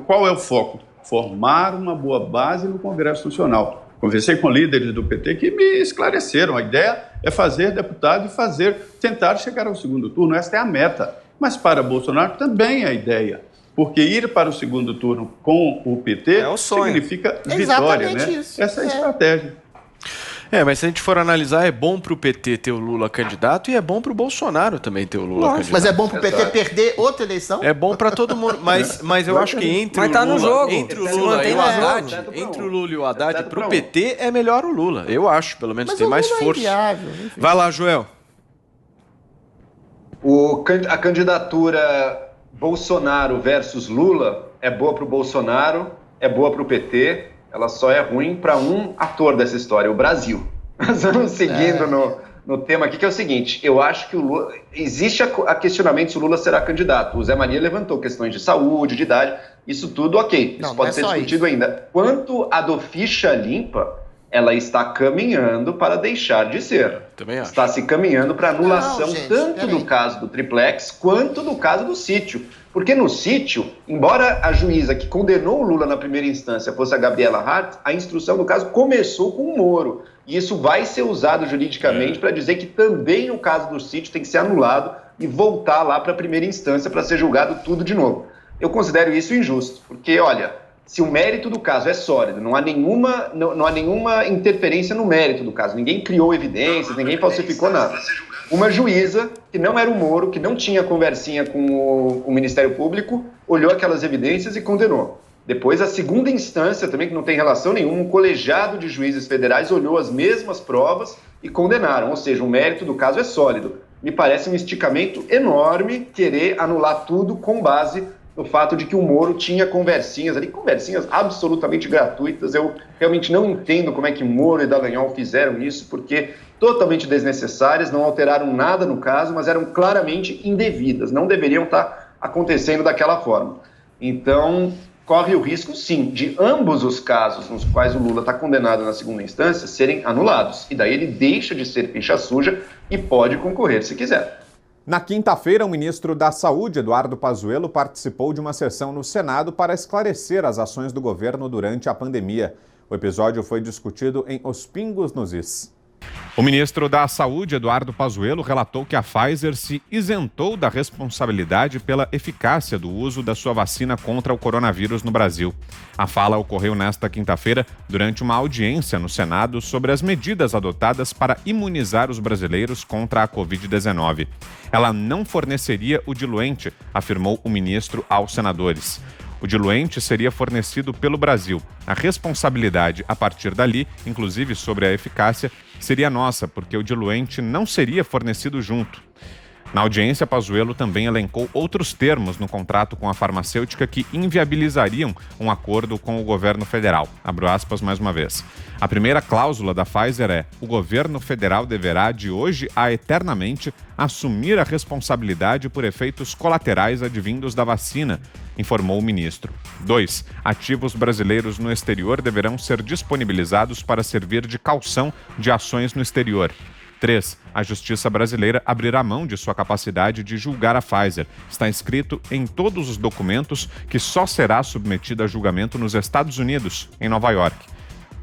qual é o foco? Formar uma boa base no Congresso Nacional. Conversei com líderes do PT que me esclareceram. A ideia é fazer deputado e tentar chegar ao segundo turno. Esta é a meta. Mas para Bolsonaro também é a ideia. Porque ir para o segundo turno com o PT significa vitória, né? Isso. Essa é a estratégia. Mas se a gente for analisar, é bom para o PT ter o Lula candidato e é bom para o Bolsonaro também ter o Lula candidato. Mas é bom para o PT perder outra eleição? É bom para todo mundo, mas eu acho que entre o Lula e o Haddad, para o PT é melhor o Lula. Eu acho, pelo menos tem mais força. Vai lá, Joel. A candidatura Bolsonaro versus Lula é boa para o Bolsonaro, é boa para o PT. Ela só é ruim para um ator dessa história, o Brasil. Nós vamos seguindo no tema aqui, que é o seguinte: eu acho que o Lula... Existe a questionamento se o Lula será candidato. O Zé Maria levantou questões de saúde, de idade, isso tudo ok. Isso pode ser discutido ainda. Quanto à do ficha limpa, ela está caminhando para deixar de ser. Também acho. Está se caminhando para anulação tanto do caso do triplex quanto do caso do sítio. Porque no sítio, embora a juíza que condenou o Lula na primeira instância fosse a Gabriela Hart, a instrução do caso começou com o Moro. E isso vai ser usado juridicamente para dizer que também o caso do sítio tem que ser anulado e voltar lá para a primeira instância para ser julgado tudo de novo. Eu considero isso injusto, porque, olha, se o mérito do caso é sólido, não há nenhuma interferência no mérito do caso, ninguém criou evidências, ninguém falsificou nada. Uma juíza, que não era o Moro, que não tinha conversinha com o Ministério Público, olhou aquelas evidências e condenou. Depois, a segunda instância, também que não tem relação nenhuma, um colegiado de juízes federais olhou as mesmas provas e condenaram. Ou seja, o mérito do caso é sólido. Me parece um esticamento enorme querer anular tudo com base no fato de que o Moro tinha conversinhas ali, conversinhas absolutamente gratuitas. Eu realmente não entendo como é que Moro e Dallagnol fizeram isso, porque totalmente desnecessárias, não alteraram nada no caso, mas eram claramente indevidas, não deveriam estar acontecendo daquela forma. Então, corre o risco, sim, de ambos os casos nos quais o Lula está condenado na segunda instância serem anulados. E daí ele deixa de ser ficha suja e pode concorrer se quiser. Na quinta-feira, o ministro da Saúde, Eduardo Pazuello, participou de uma sessão no Senado para esclarecer as ações do governo durante a pandemia. O episódio foi discutido em Os Pingos nos Is. O ministro da Saúde, Eduardo Pazuello, relatou que a Pfizer se isentou da responsabilidade pela eficácia do uso da sua vacina contra o coronavírus no Brasil. A fala ocorreu nesta quinta-feira durante uma audiência no Senado sobre as medidas adotadas para imunizar os brasileiros contra a Covid-19. Ela não forneceria o diluente, afirmou o ministro aos senadores. O diluente seria fornecido pelo Brasil. A responsabilidade a partir dali, inclusive sobre a eficácia, seria nossa, porque o diluente não seria fornecido junto. Na audiência, Pazuello também elencou outros termos no contrato com a farmacêutica que inviabilizariam um acordo com o governo federal. Abro aspas mais uma vez. A primeira cláusula da Pfizer é: o governo federal deverá, de hoje a eternamente, assumir a responsabilidade por efeitos colaterais advindos da vacina, informou o ministro. 2. Ativos brasileiros no exterior deverão ser disponibilizados para servir de caução de ações no exterior. 3. A Justiça brasileira abrirá mão de sua capacidade de julgar a Pfizer. Está escrito em todos os documentos que só será submetida a julgamento nos Estados Unidos, em Nova York.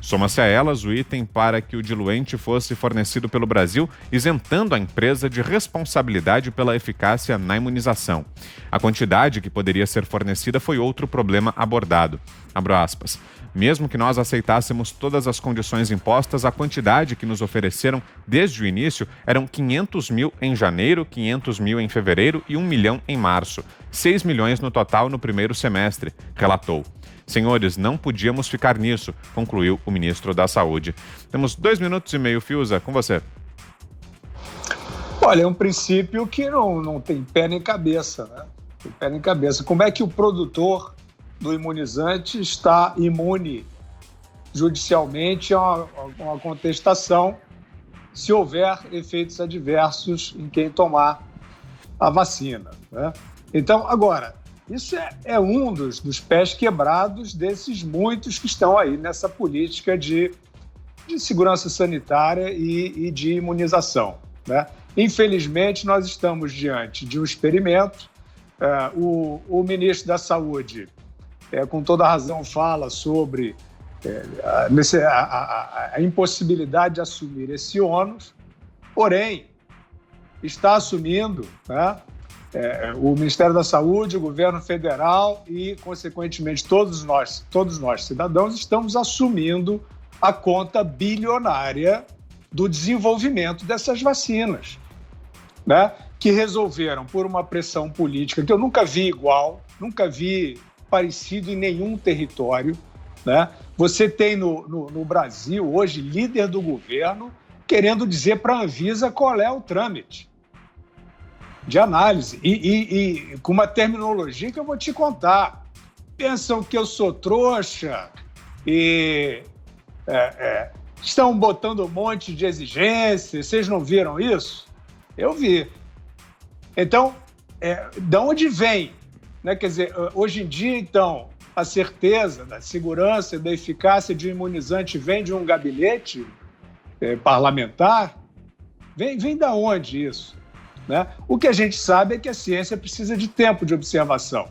Soma-se a elas o item para que o diluente fosse fornecido pelo Brasil, isentando a empresa de responsabilidade pela eficácia na imunização. A quantidade que poderia ser fornecida foi outro problema abordado. Abro aspas. Mesmo que nós aceitássemos todas as condições impostas, a quantidade que nos ofereceram desde o início eram 500 mil em janeiro, 500 mil em fevereiro e 1 milhão em março. 6 milhões no total no primeiro semestre, relatou. Senhores, não podíamos ficar nisso, concluiu o ministro da Saúde. Temos 2 minutos e meio, Fiuza, com você. Olha, é um princípio que não tem pé nem cabeça, né? Tem pé nem cabeça. Como é que o produtor do imunizante está imune judicialmente a uma contestação se houver efeitos adversos em quem tomar a vacina, né? Então, agora, isso é um dos pés quebrados desses muitos que estão aí nessa política de segurança sanitária e de imunização, né? Infelizmente, nós estamos diante de um experimento. O ministro da Saúde, com toda razão, fala sobre a impossibilidade de assumir esse ônus, porém, está assumindo, né, o Ministério da Saúde, o governo federal e, consequentemente, todos nós, cidadãos, estamos assumindo a conta bilionária do desenvolvimento dessas vacinas, né, que resolveram, por uma pressão política que eu nunca vi igual, nunca vi parecido em nenhum território, né? Você tem no Brasil, hoje, líder do governo querendo dizer para a Anvisa qual é o trâmite de análise e com uma terminologia que eu vou te contar. Pensam que eu sou trouxa e estão botando um monte de exigências. Vocês não viram isso? Eu vi. Então, de onde vem? Né? Quer dizer, hoje em dia, então, a certeza da segurança e da eficácia de um imunizante vem de um gabinete parlamentar? Vem da onde isso? Né? O que a gente sabe é que a ciência precisa de tempo de observação.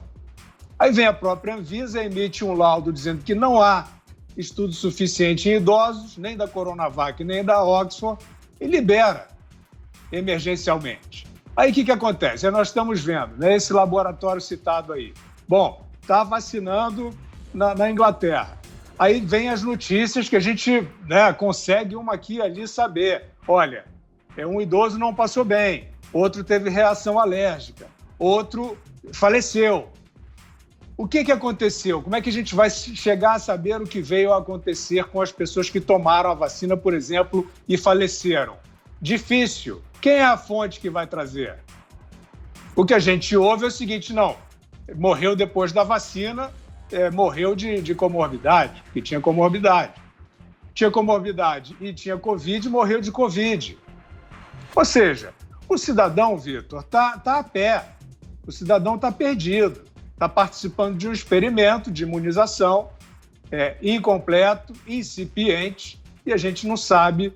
Aí vem a própria Anvisa, emite um laudo dizendo que não há estudo suficiente em idosos, nem da Coronavac, nem da Oxford, e libera emergencialmente. Aí o que acontece? Nós estamos vendo, né, esse laboratório citado aí. Bom, está vacinando na Inglaterra. Aí vem as notícias que a gente, né, consegue uma aqui e ali saber. Olha, um idoso não passou bem, outro teve reação alérgica, outro faleceu. O que aconteceu? Como é que a gente vai chegar a saber o que veio a acontecer com as pessoas que tomaram a vacina, por exemplo, e faleceram? Difícil. Quem é a fonte que vai trazer? O que a gente ouve é o seguinte, não, morreu depois da vacina, morreu de comorbidade, que tinha comorbidade. Tinha comorbidade e tinha Covid, morreu de Covid. Ou seja, o cidadão, Vitor, tá a pé. O cidadão está perdido. Está participando de um experimento de imunização incompleto, incipiente, e a gente não sabe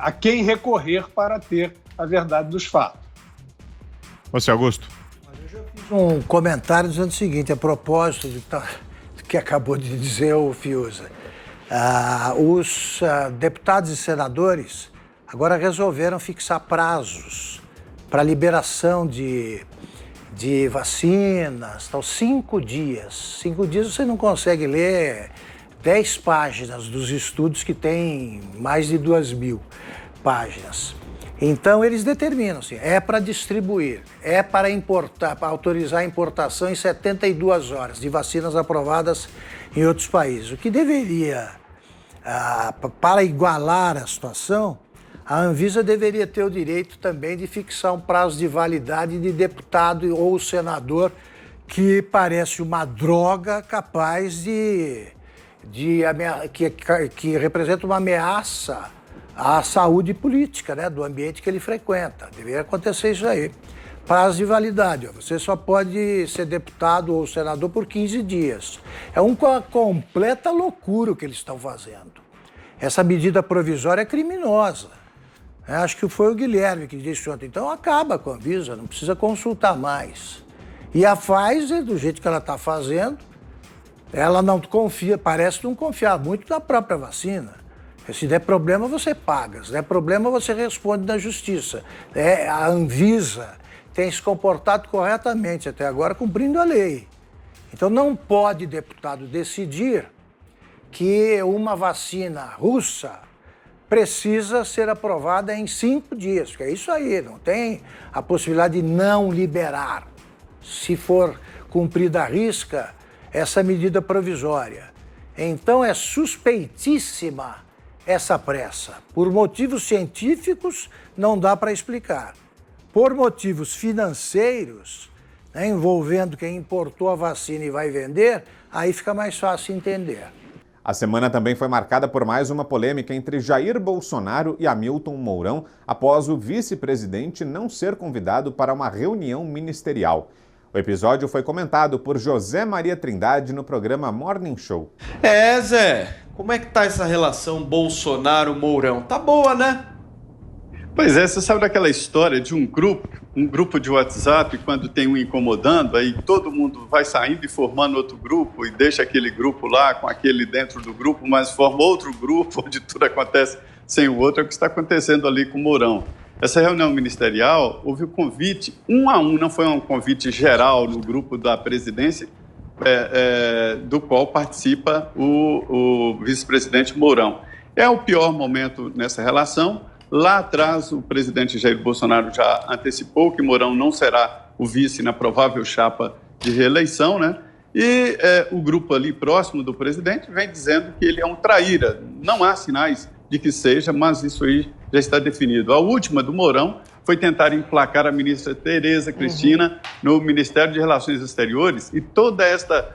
a quem recorrer para ter a verdade dos fatos. Você, Augusto? Um comentário dizendo o seguinte, a propósito do que acabou de dizer o Fiuza. Os deputados e senadores agora resolveram fixar prazos para liberação de vacinas, tal, 5 dias. 5 dias você não consegue ler 10 páginas dos estudos que tem mais de 2.000 páginas. Então, eles determinam, assim, para distribuir, para importar, para autorizar a importação em 72 horas de vacinas aprovadas em outros países. O que deveria, para igualar a situação, a Anvisa deveria ter o direito também de fixar um prazo de validade de deputado ou senador que parece uma droga capaz que representa uma ameaça à saúde política, né, do ambiente que ele frequenta. Deveria acontecer isso aí. Prazo de validade. Você só pode ser deputado ou senador por 15 dias. É uma completa loucura o que eles estão fazendo. Essa medida provisória é criminosa. Acho que foi o Guilherme que disse ontem. Então acaba com a Anvisa, não precisa consultar mais. E a Pfizer, do jeito que ela está fazendo, ela não confia, parece não confiar muito na própria vacina. Se der problema, você paga. Se der problema, você responde na justiça. A Anvisa tem se comportado corretamente até agora, cumprindo a lei. Então não pode deputado decidir que uma vacina russa precisa ser aprovada em 5 dias, porque é isso aí, não tem a possibilidade de não liberar, se for cumprida à risca, essa medida provisória. Então é suspeitíssima essa pressa? Por motivos científicos, não dá para explicar. Por motivos financeiros, né, envolvendo quem importou a vacina e vai vender, aí fica mais fácil entender. A semana também foi marcada por mais uma polêmica entre Jair Bolsonaro e Hamilton Mourão, após o vice-presidente não ser convidado para uma reunião ministerial. O episódio foi comentado por José Maria Trindade no programa Morning Show. Zé, como é que tá essa relação Bolsonaro-Mourão? Tá boa, né? Pois é, você sabe daquela história de um grupo de WhatsApp, quando tem um incomodando, aí todo mundo vai saindo e formando outro grupo e deixa aquele grupo lá com aquele dentro do grupo, mas forma outro grupo onde tudo acontece sem o outro, é o que está acontecendo ali com o Mourão. Essa reunião ministerial, houve o convite um a um, não foi um convite geral no grupo da presidência, do qual participa o vice-presidente Mourão. É o pior momento nessa relação. Lá atrás, o presidente Jair Bolsonaro já antecipou que Mourão não será o vice na provável chapa de reeleição, né? E o grupo ali próximo do presidente vem dizendo que ele é um traíra. Não há sinais de que seja, mas isso aí já está definido. A última do Mourão foi tentar emplacar a ministra Tereza Cristina no Ministério de Relações Exteriores, e toda esta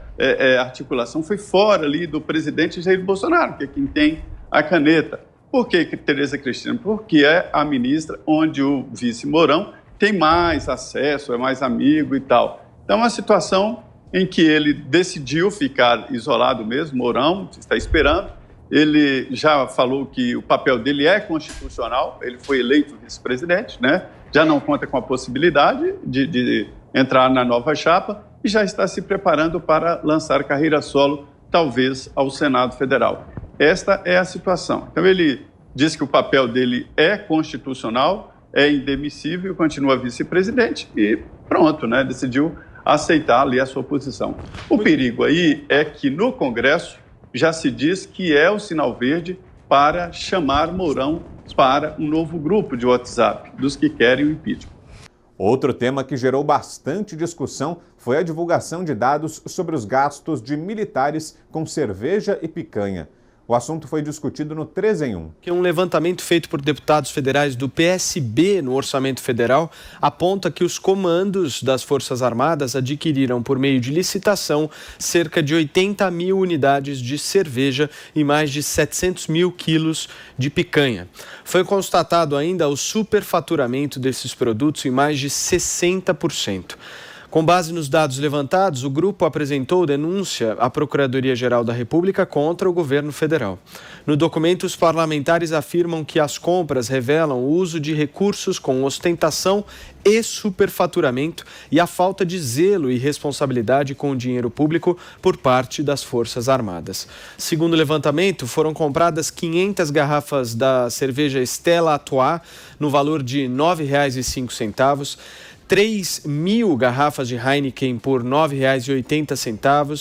articulação foi fora ali do presidente Jair Bolsonaro, que é quem tem a caneta. Por que Tereza Cristina? Porque é a ministra onde o vice Mourão tem mais acesso, é mais amigo e tal. Então, é uma situação em que ele decidiu ficar isolado mesmo, Mourão está esperando. Ele já falou que o papel dele é constitucional, ele foi eleito vice-presidente, né? Já não conta com a possibilidade de entrar na nova chapa e já está se preparando para lançar carreira solo, talvez ao Senado Federal. Esta é a situação. Então, ele diz que o papel dele é constitucional, é indemissível, continua vice-presidente e pronto, né? Decidiu aceitar ali a sua posição. O perigo aí é que no Congresso já se diz que é o sinal verde para chamar Mourão para um novo grupo de WhatsApp, dos que querem o impeachment. Outro tema que gerou bastante discussão foi a divulgação de dados sobre os gastos de militares com cerveja e picanha. O assunto foi discutido no 3 em 1. Um levantamento feito por deputados federais do PSB no Orçamento Federal aponta que os comandos das Forças Armadas adquiriram, por meio de licitação, cerca de 80 mil unidades de cerveja e mais de 700 mil quilos de picanha. Foi constatado ainda o superfaturamento desses produtos em mais de 60%. Com base nos dados levantados, o grupo apresentou denúncia à Procuradoria-Geral da República contra o governo federal. No documento, os parlamentares afirmam que as compras revelam o uso de recursos com ostentação e superfaturamento e a falta de zelo e responsabilidade com o dinheiro público por parte das Forças Armadas. Segundo o levantamento, foram compradas 500 garrafas da cerveja Stella Artois no valor de R$ 9,05, 3.000 garrafas de Heineken por R$ 9,80,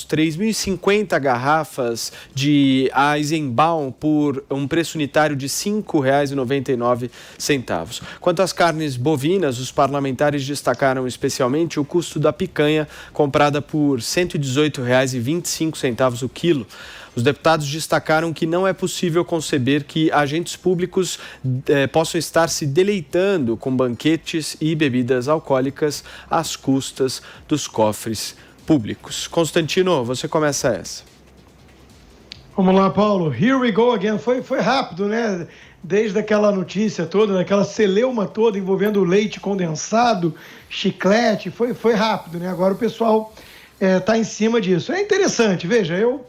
3.050 garrafas de Eisenbahn por um preço unitário de R$ 5,99. Quanto às carnes bovinas, os parlamentares destacaram especialmente o custo da picanha, comprada por R$ 118,25 o quilo. Os deputados destacaram que não é possível conceber que agentes públicos possam estar se deleitando com banquetes e bebidas alcoólicas às custas dos cofres públicos. Constantino, você começa essa. Vamos lá, Paulo. Here we go again. Foi rápido, né? Desde aquela notícia toda, daquela celeuma toda envolvendo leite condensado, chiclete, foi rápido, né? Agora o pessoal está em cima disso. É interessante, veja, eu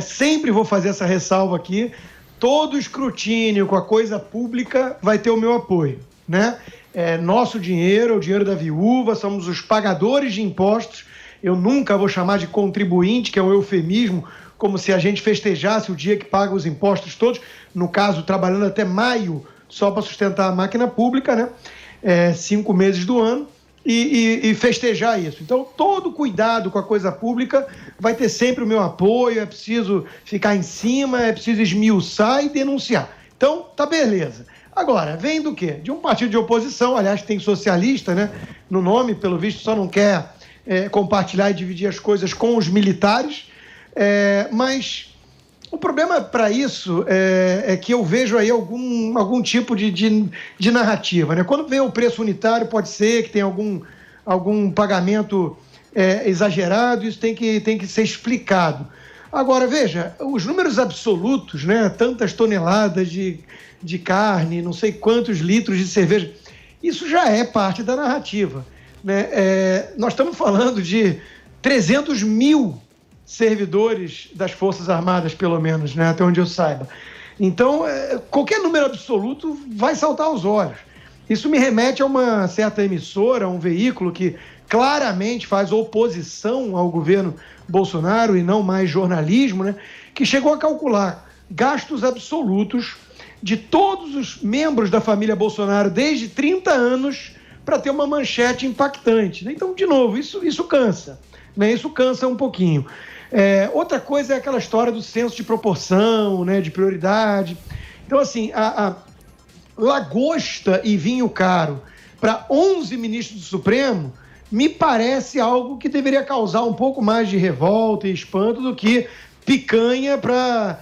sempre vou fazer essa ressalva aqui, todo escrutínio com a coisa pública vai ter o meu apoio, né? É nosso dinheiro, é o dinheiro da viúva, somos os pagadores de impostos, eu nunca vou chamar de contribuinte, que é um eufemismo, como se a gente festejasse o dia que paga os impostos todos, no caso, trabalhando até maio, só para sustentar a máquina pública, né? 5 meses do ano, e festejar isso. Então, todo cuidado com a coisa pública vai ter sempre o meu apoio, é preciso ficar em cima, é preciso esmiuçar e denunciar. Então, tá beleza. Agora, vem do quê? De um partido de oposição, aliás, tem socialista, né? No nome, pelo visto, só não quer compartilhar e dividir as coisas com os militares, mas O problema para isso é que eu vejo aí algum tipo de narrativa, né? Quando vem o preço unitário, pode ser que tenha algum pagamento exagerado, isso tem que ser explicado. Agora, veja, os números absolutos, né? Tantas toneladas de carne, não sei quantos litros de cerveja, isso já é parte da narrativa, né? Nós estamos falando de 300 mil servidores das Forças Armadas, pelo menos, né? Até onde eu saiba. Então, qualquer número absoluto vai saltar aos olhos. Isso me remete a uma certa emissora, a um veículo que claramente faz oposição ao governo Bolsonaro e não mais jornalismo, né? Que chegou a calcular gastos absolutos de todos os membros da família Bolsonaro desde 30 anos para ter uma manchete impactante, né? Então, de novo, isso cansa, né? Isso cansa um pouquinho. Outra coisa é aquela história do senso de proporção, né, de prioridade. Então, assim, a lagosta e vinho caro para 11 ministros do Supremo me parece algo que deveria causar um pouco mais de revolta e espanto do que picanha para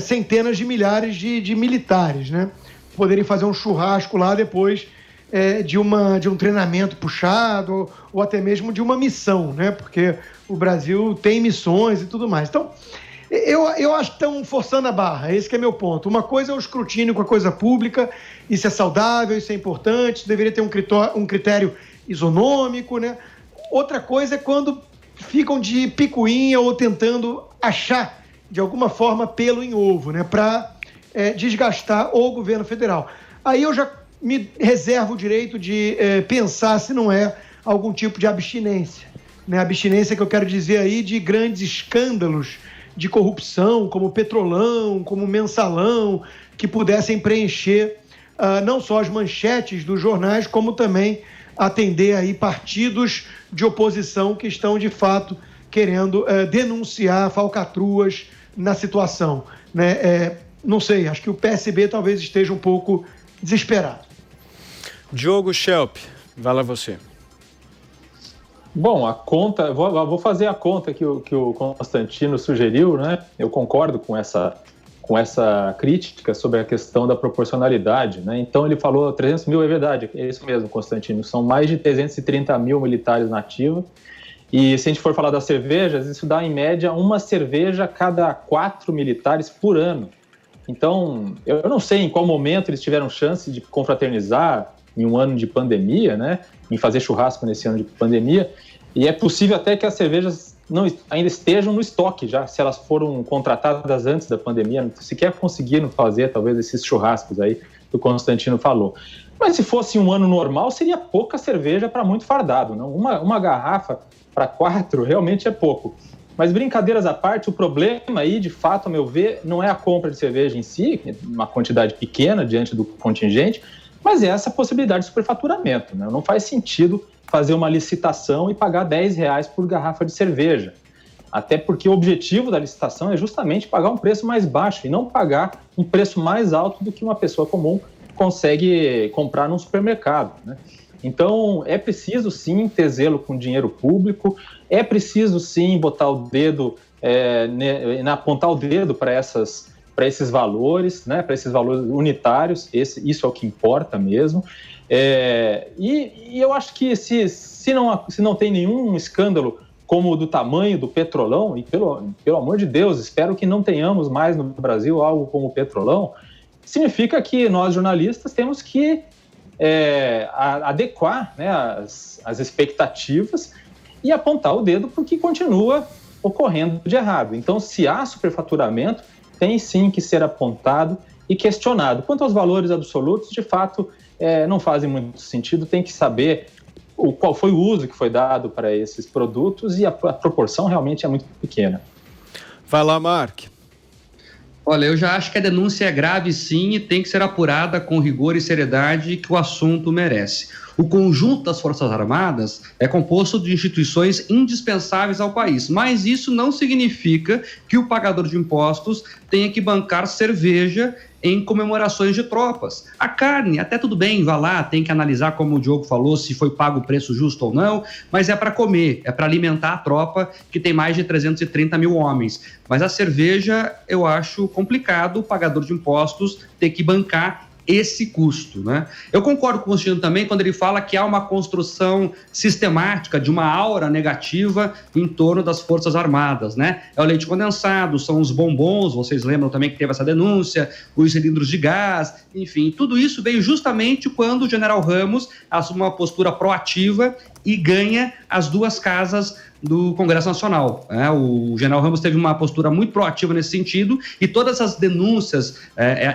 centenas de milhares de militares, né? Poderem fazer um churrasco lá depois de um treinamento puxado ou até mesmo de uma missão, né? Porque o Brasil tem missões e tudo mais. Então, eu acho que estão forçando a barra, esse que é meu ponto. Uma coisa é o escrutínio com a coisa pública, isso é saudável, isso é importante, isso deveria ter um critério isonômico, né? Outra coisa é quando ficam de picuinha ou tentando achar, de alguma forma, pelo em ovo, né? Para desgastar o governo federal. Aí eu já me reservo o direito de pensar se não é algum tipo de abstinência, né? Abstinência que eu quero dizer aí de grandes escândalos de corrupção, como Petrolão, como Mensalão, que pudessem preencher não só as manchetes dos jornais, como também atender aí partidos de oposição que estão, de fato, querendo denunciar falcatruas na situação, né? Não sei, acho que o PSB talvez esteja um pouco desesperado. Diogo Schelp, vai lá você. Bom, a conta, vou fazer a conta que o Constantino sugeriu, né? Eu concordo com essa crítica sobre a questão da proporcionalidade, né? Então ele falou 300 mil, é verdade, é isso mesmo, Constantino, são mais de 330 mil militares na ativa, e se a gente for falar das cervejas, isso dá em média uma cerveja a cada 4 militares por ano. Então, eu não sei em qual momento eles tiveram chance de confraternizar em um ano de pandemia, né? Em fazer churrasco nesse ano de pandemia, e é possível até que as cervejas ainda estejam no estoque já, se elas foram contratadas antes da pandemia, não sequer conseguiram fazer talvez esses churrascos aí que o Constantino falou. Mas se fosse um ano normal, seria pouca cerveja para muito fardado, não? Uma garrafa para 4 realmente é pouco. Mas brincadeiras à parte, o problema aí, de fato, a meu ver, não é a compra de cerveja em si, uma quantidade pequena diante do contingente, mas é essa possibilidade de superfaturamento, né? Não faz sentido fazer uma licitação e pagar R$10 por garrafa de cerveja. Até porque o objetivo da licitação é justamente pagar um preço mais baixo e não pagar um preço mais alto do que uma pessoa comum consegue comprar num supermercado, né? Então, é preciso sim ter zelo com dinheiro público, é preciso sim botar o dedo, apontar o dedo para esses valores, né, para esses valores unitários, isso é o que importa mesmo. E eu acho que se não tem nenhum escândalo como o do tamanho do Petrolão, e pelo amor de Deus, espero que não tenhamos mais no Brasil algo como o Petrolão, significa que nós jornalistas temos que adequar, né, as expectativas e apontar o dedo para o que continua ocorrendo de errado. Então, se há superfaturamento, tem sim que ser apontado e questionado. Quanto aos valores absolutos, de fato, não fazem muito sentido, tem que saber qual foi o uso que foi dado para esses produtos e a proporção realmente é muito pequena. Vai lá, Mark. Olha, eu já acho que a denúncia é grave sim e tem que ser apurada com rigor e seriedade que o assunto merece. O conjunto das Forças Armadas é composto de instituições indispensáveis ao país, mas isso não significa que o pagador de impostos tenha que bancar cerveja em comemorações de tropas. A carne, até tudo bem, vá lá, tem que analisar, como o Diogo falou, se foi pago o preço justo ou não, mas é para comer, é para alimentar a tropa que tem mais de 330 mil homens. Mas a cerveja, eu acho complicado o pagador de impostos ter que bancar esse custo, né? Eu concordo com o Constantino também quando ele fala que há uma construção sistemática de uma aura negativa em torno das Forças Armadas, né? É o leite condensado, são os bombons, vocês lembram também que teve essa denúncia, os cilindros de gás, enfim, tudo isso veio justamente quando o general Ramos assume uma postura proativa e ganha as duas casas do Congresso Nacional. O general Ramos teve uma postura muito proativa nesse sentido e todas as denúncias,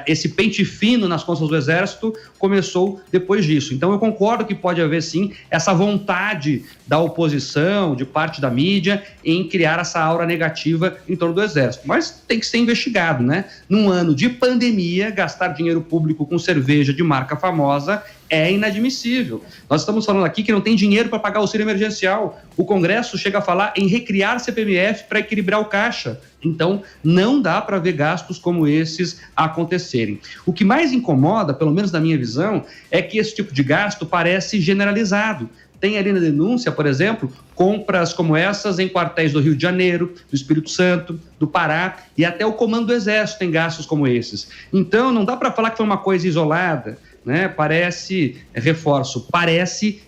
esse pente fino nas costas do Exército começou depois disso. Então eu concordo que pode haver sim essa vontade da oposição, de parte da mídia, em criar essa aura negativa em torno do Exército. Mas tem que ser investigado, né? Num ano de pandemia, gastar dinheiro público com cerveja de marca famosa é inadmissível. Nós estamos falando aqui que não tem dinheiro para pagar o auxílio emergencial. O Congresso chega a falar em recriar CPMF para equilibrar o caixa. Então, não dá para ver gastos como esses acontecerem. O que mais incomoda, pelo menos na minha visão, é que esse tipo de gasto parece generalizado. Tem ali na denúncia, por exemplo, compras como essas em quartéis do Rio de Janeiro, do Espírito Santo, do Pará e até o Comando do Exército tem gastos como esses. Então, não dá para falar que foi uma coisa isolada, né? Parece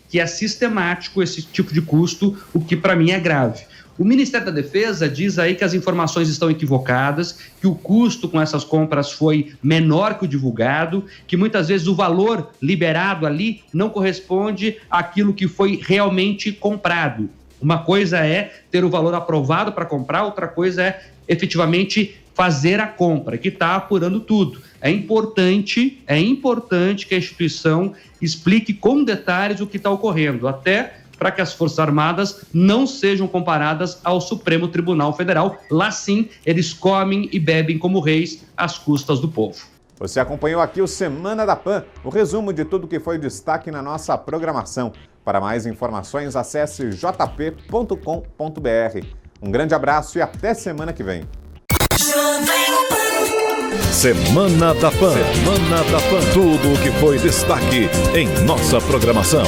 que é sistemático esse tipo de custo, o que para mim é grave. O Ministério da Defesa diz aí que as informações estão equivocadas, que o custo com essas compras foi menor que o divulgado, que muitas vezes o valor liberado ali não corresponde àquilo que foi realmente comprado. Uma coisa é ter o valor aprovado para comprar, outra coisa é efetivamente fazer a compra, que está apurando tudo. É importante que a instituição explique com detalhes o que está ocorrendo, até para que as Forças Armadas não sejam comparadas ao Supremo Tribunal Federal. Lá sim, eles comem e bebem como reis às custas do povo. Você acompanhou aqui o Semana da PAN, o resumo de tudo que foi destaque na nossa programação. Para mais informações, acesse jp.com.br. Um grande abraço e até semana que vem. Semana da PAN. Semana da PAN. Tudo o que foi destaque em nossa programação.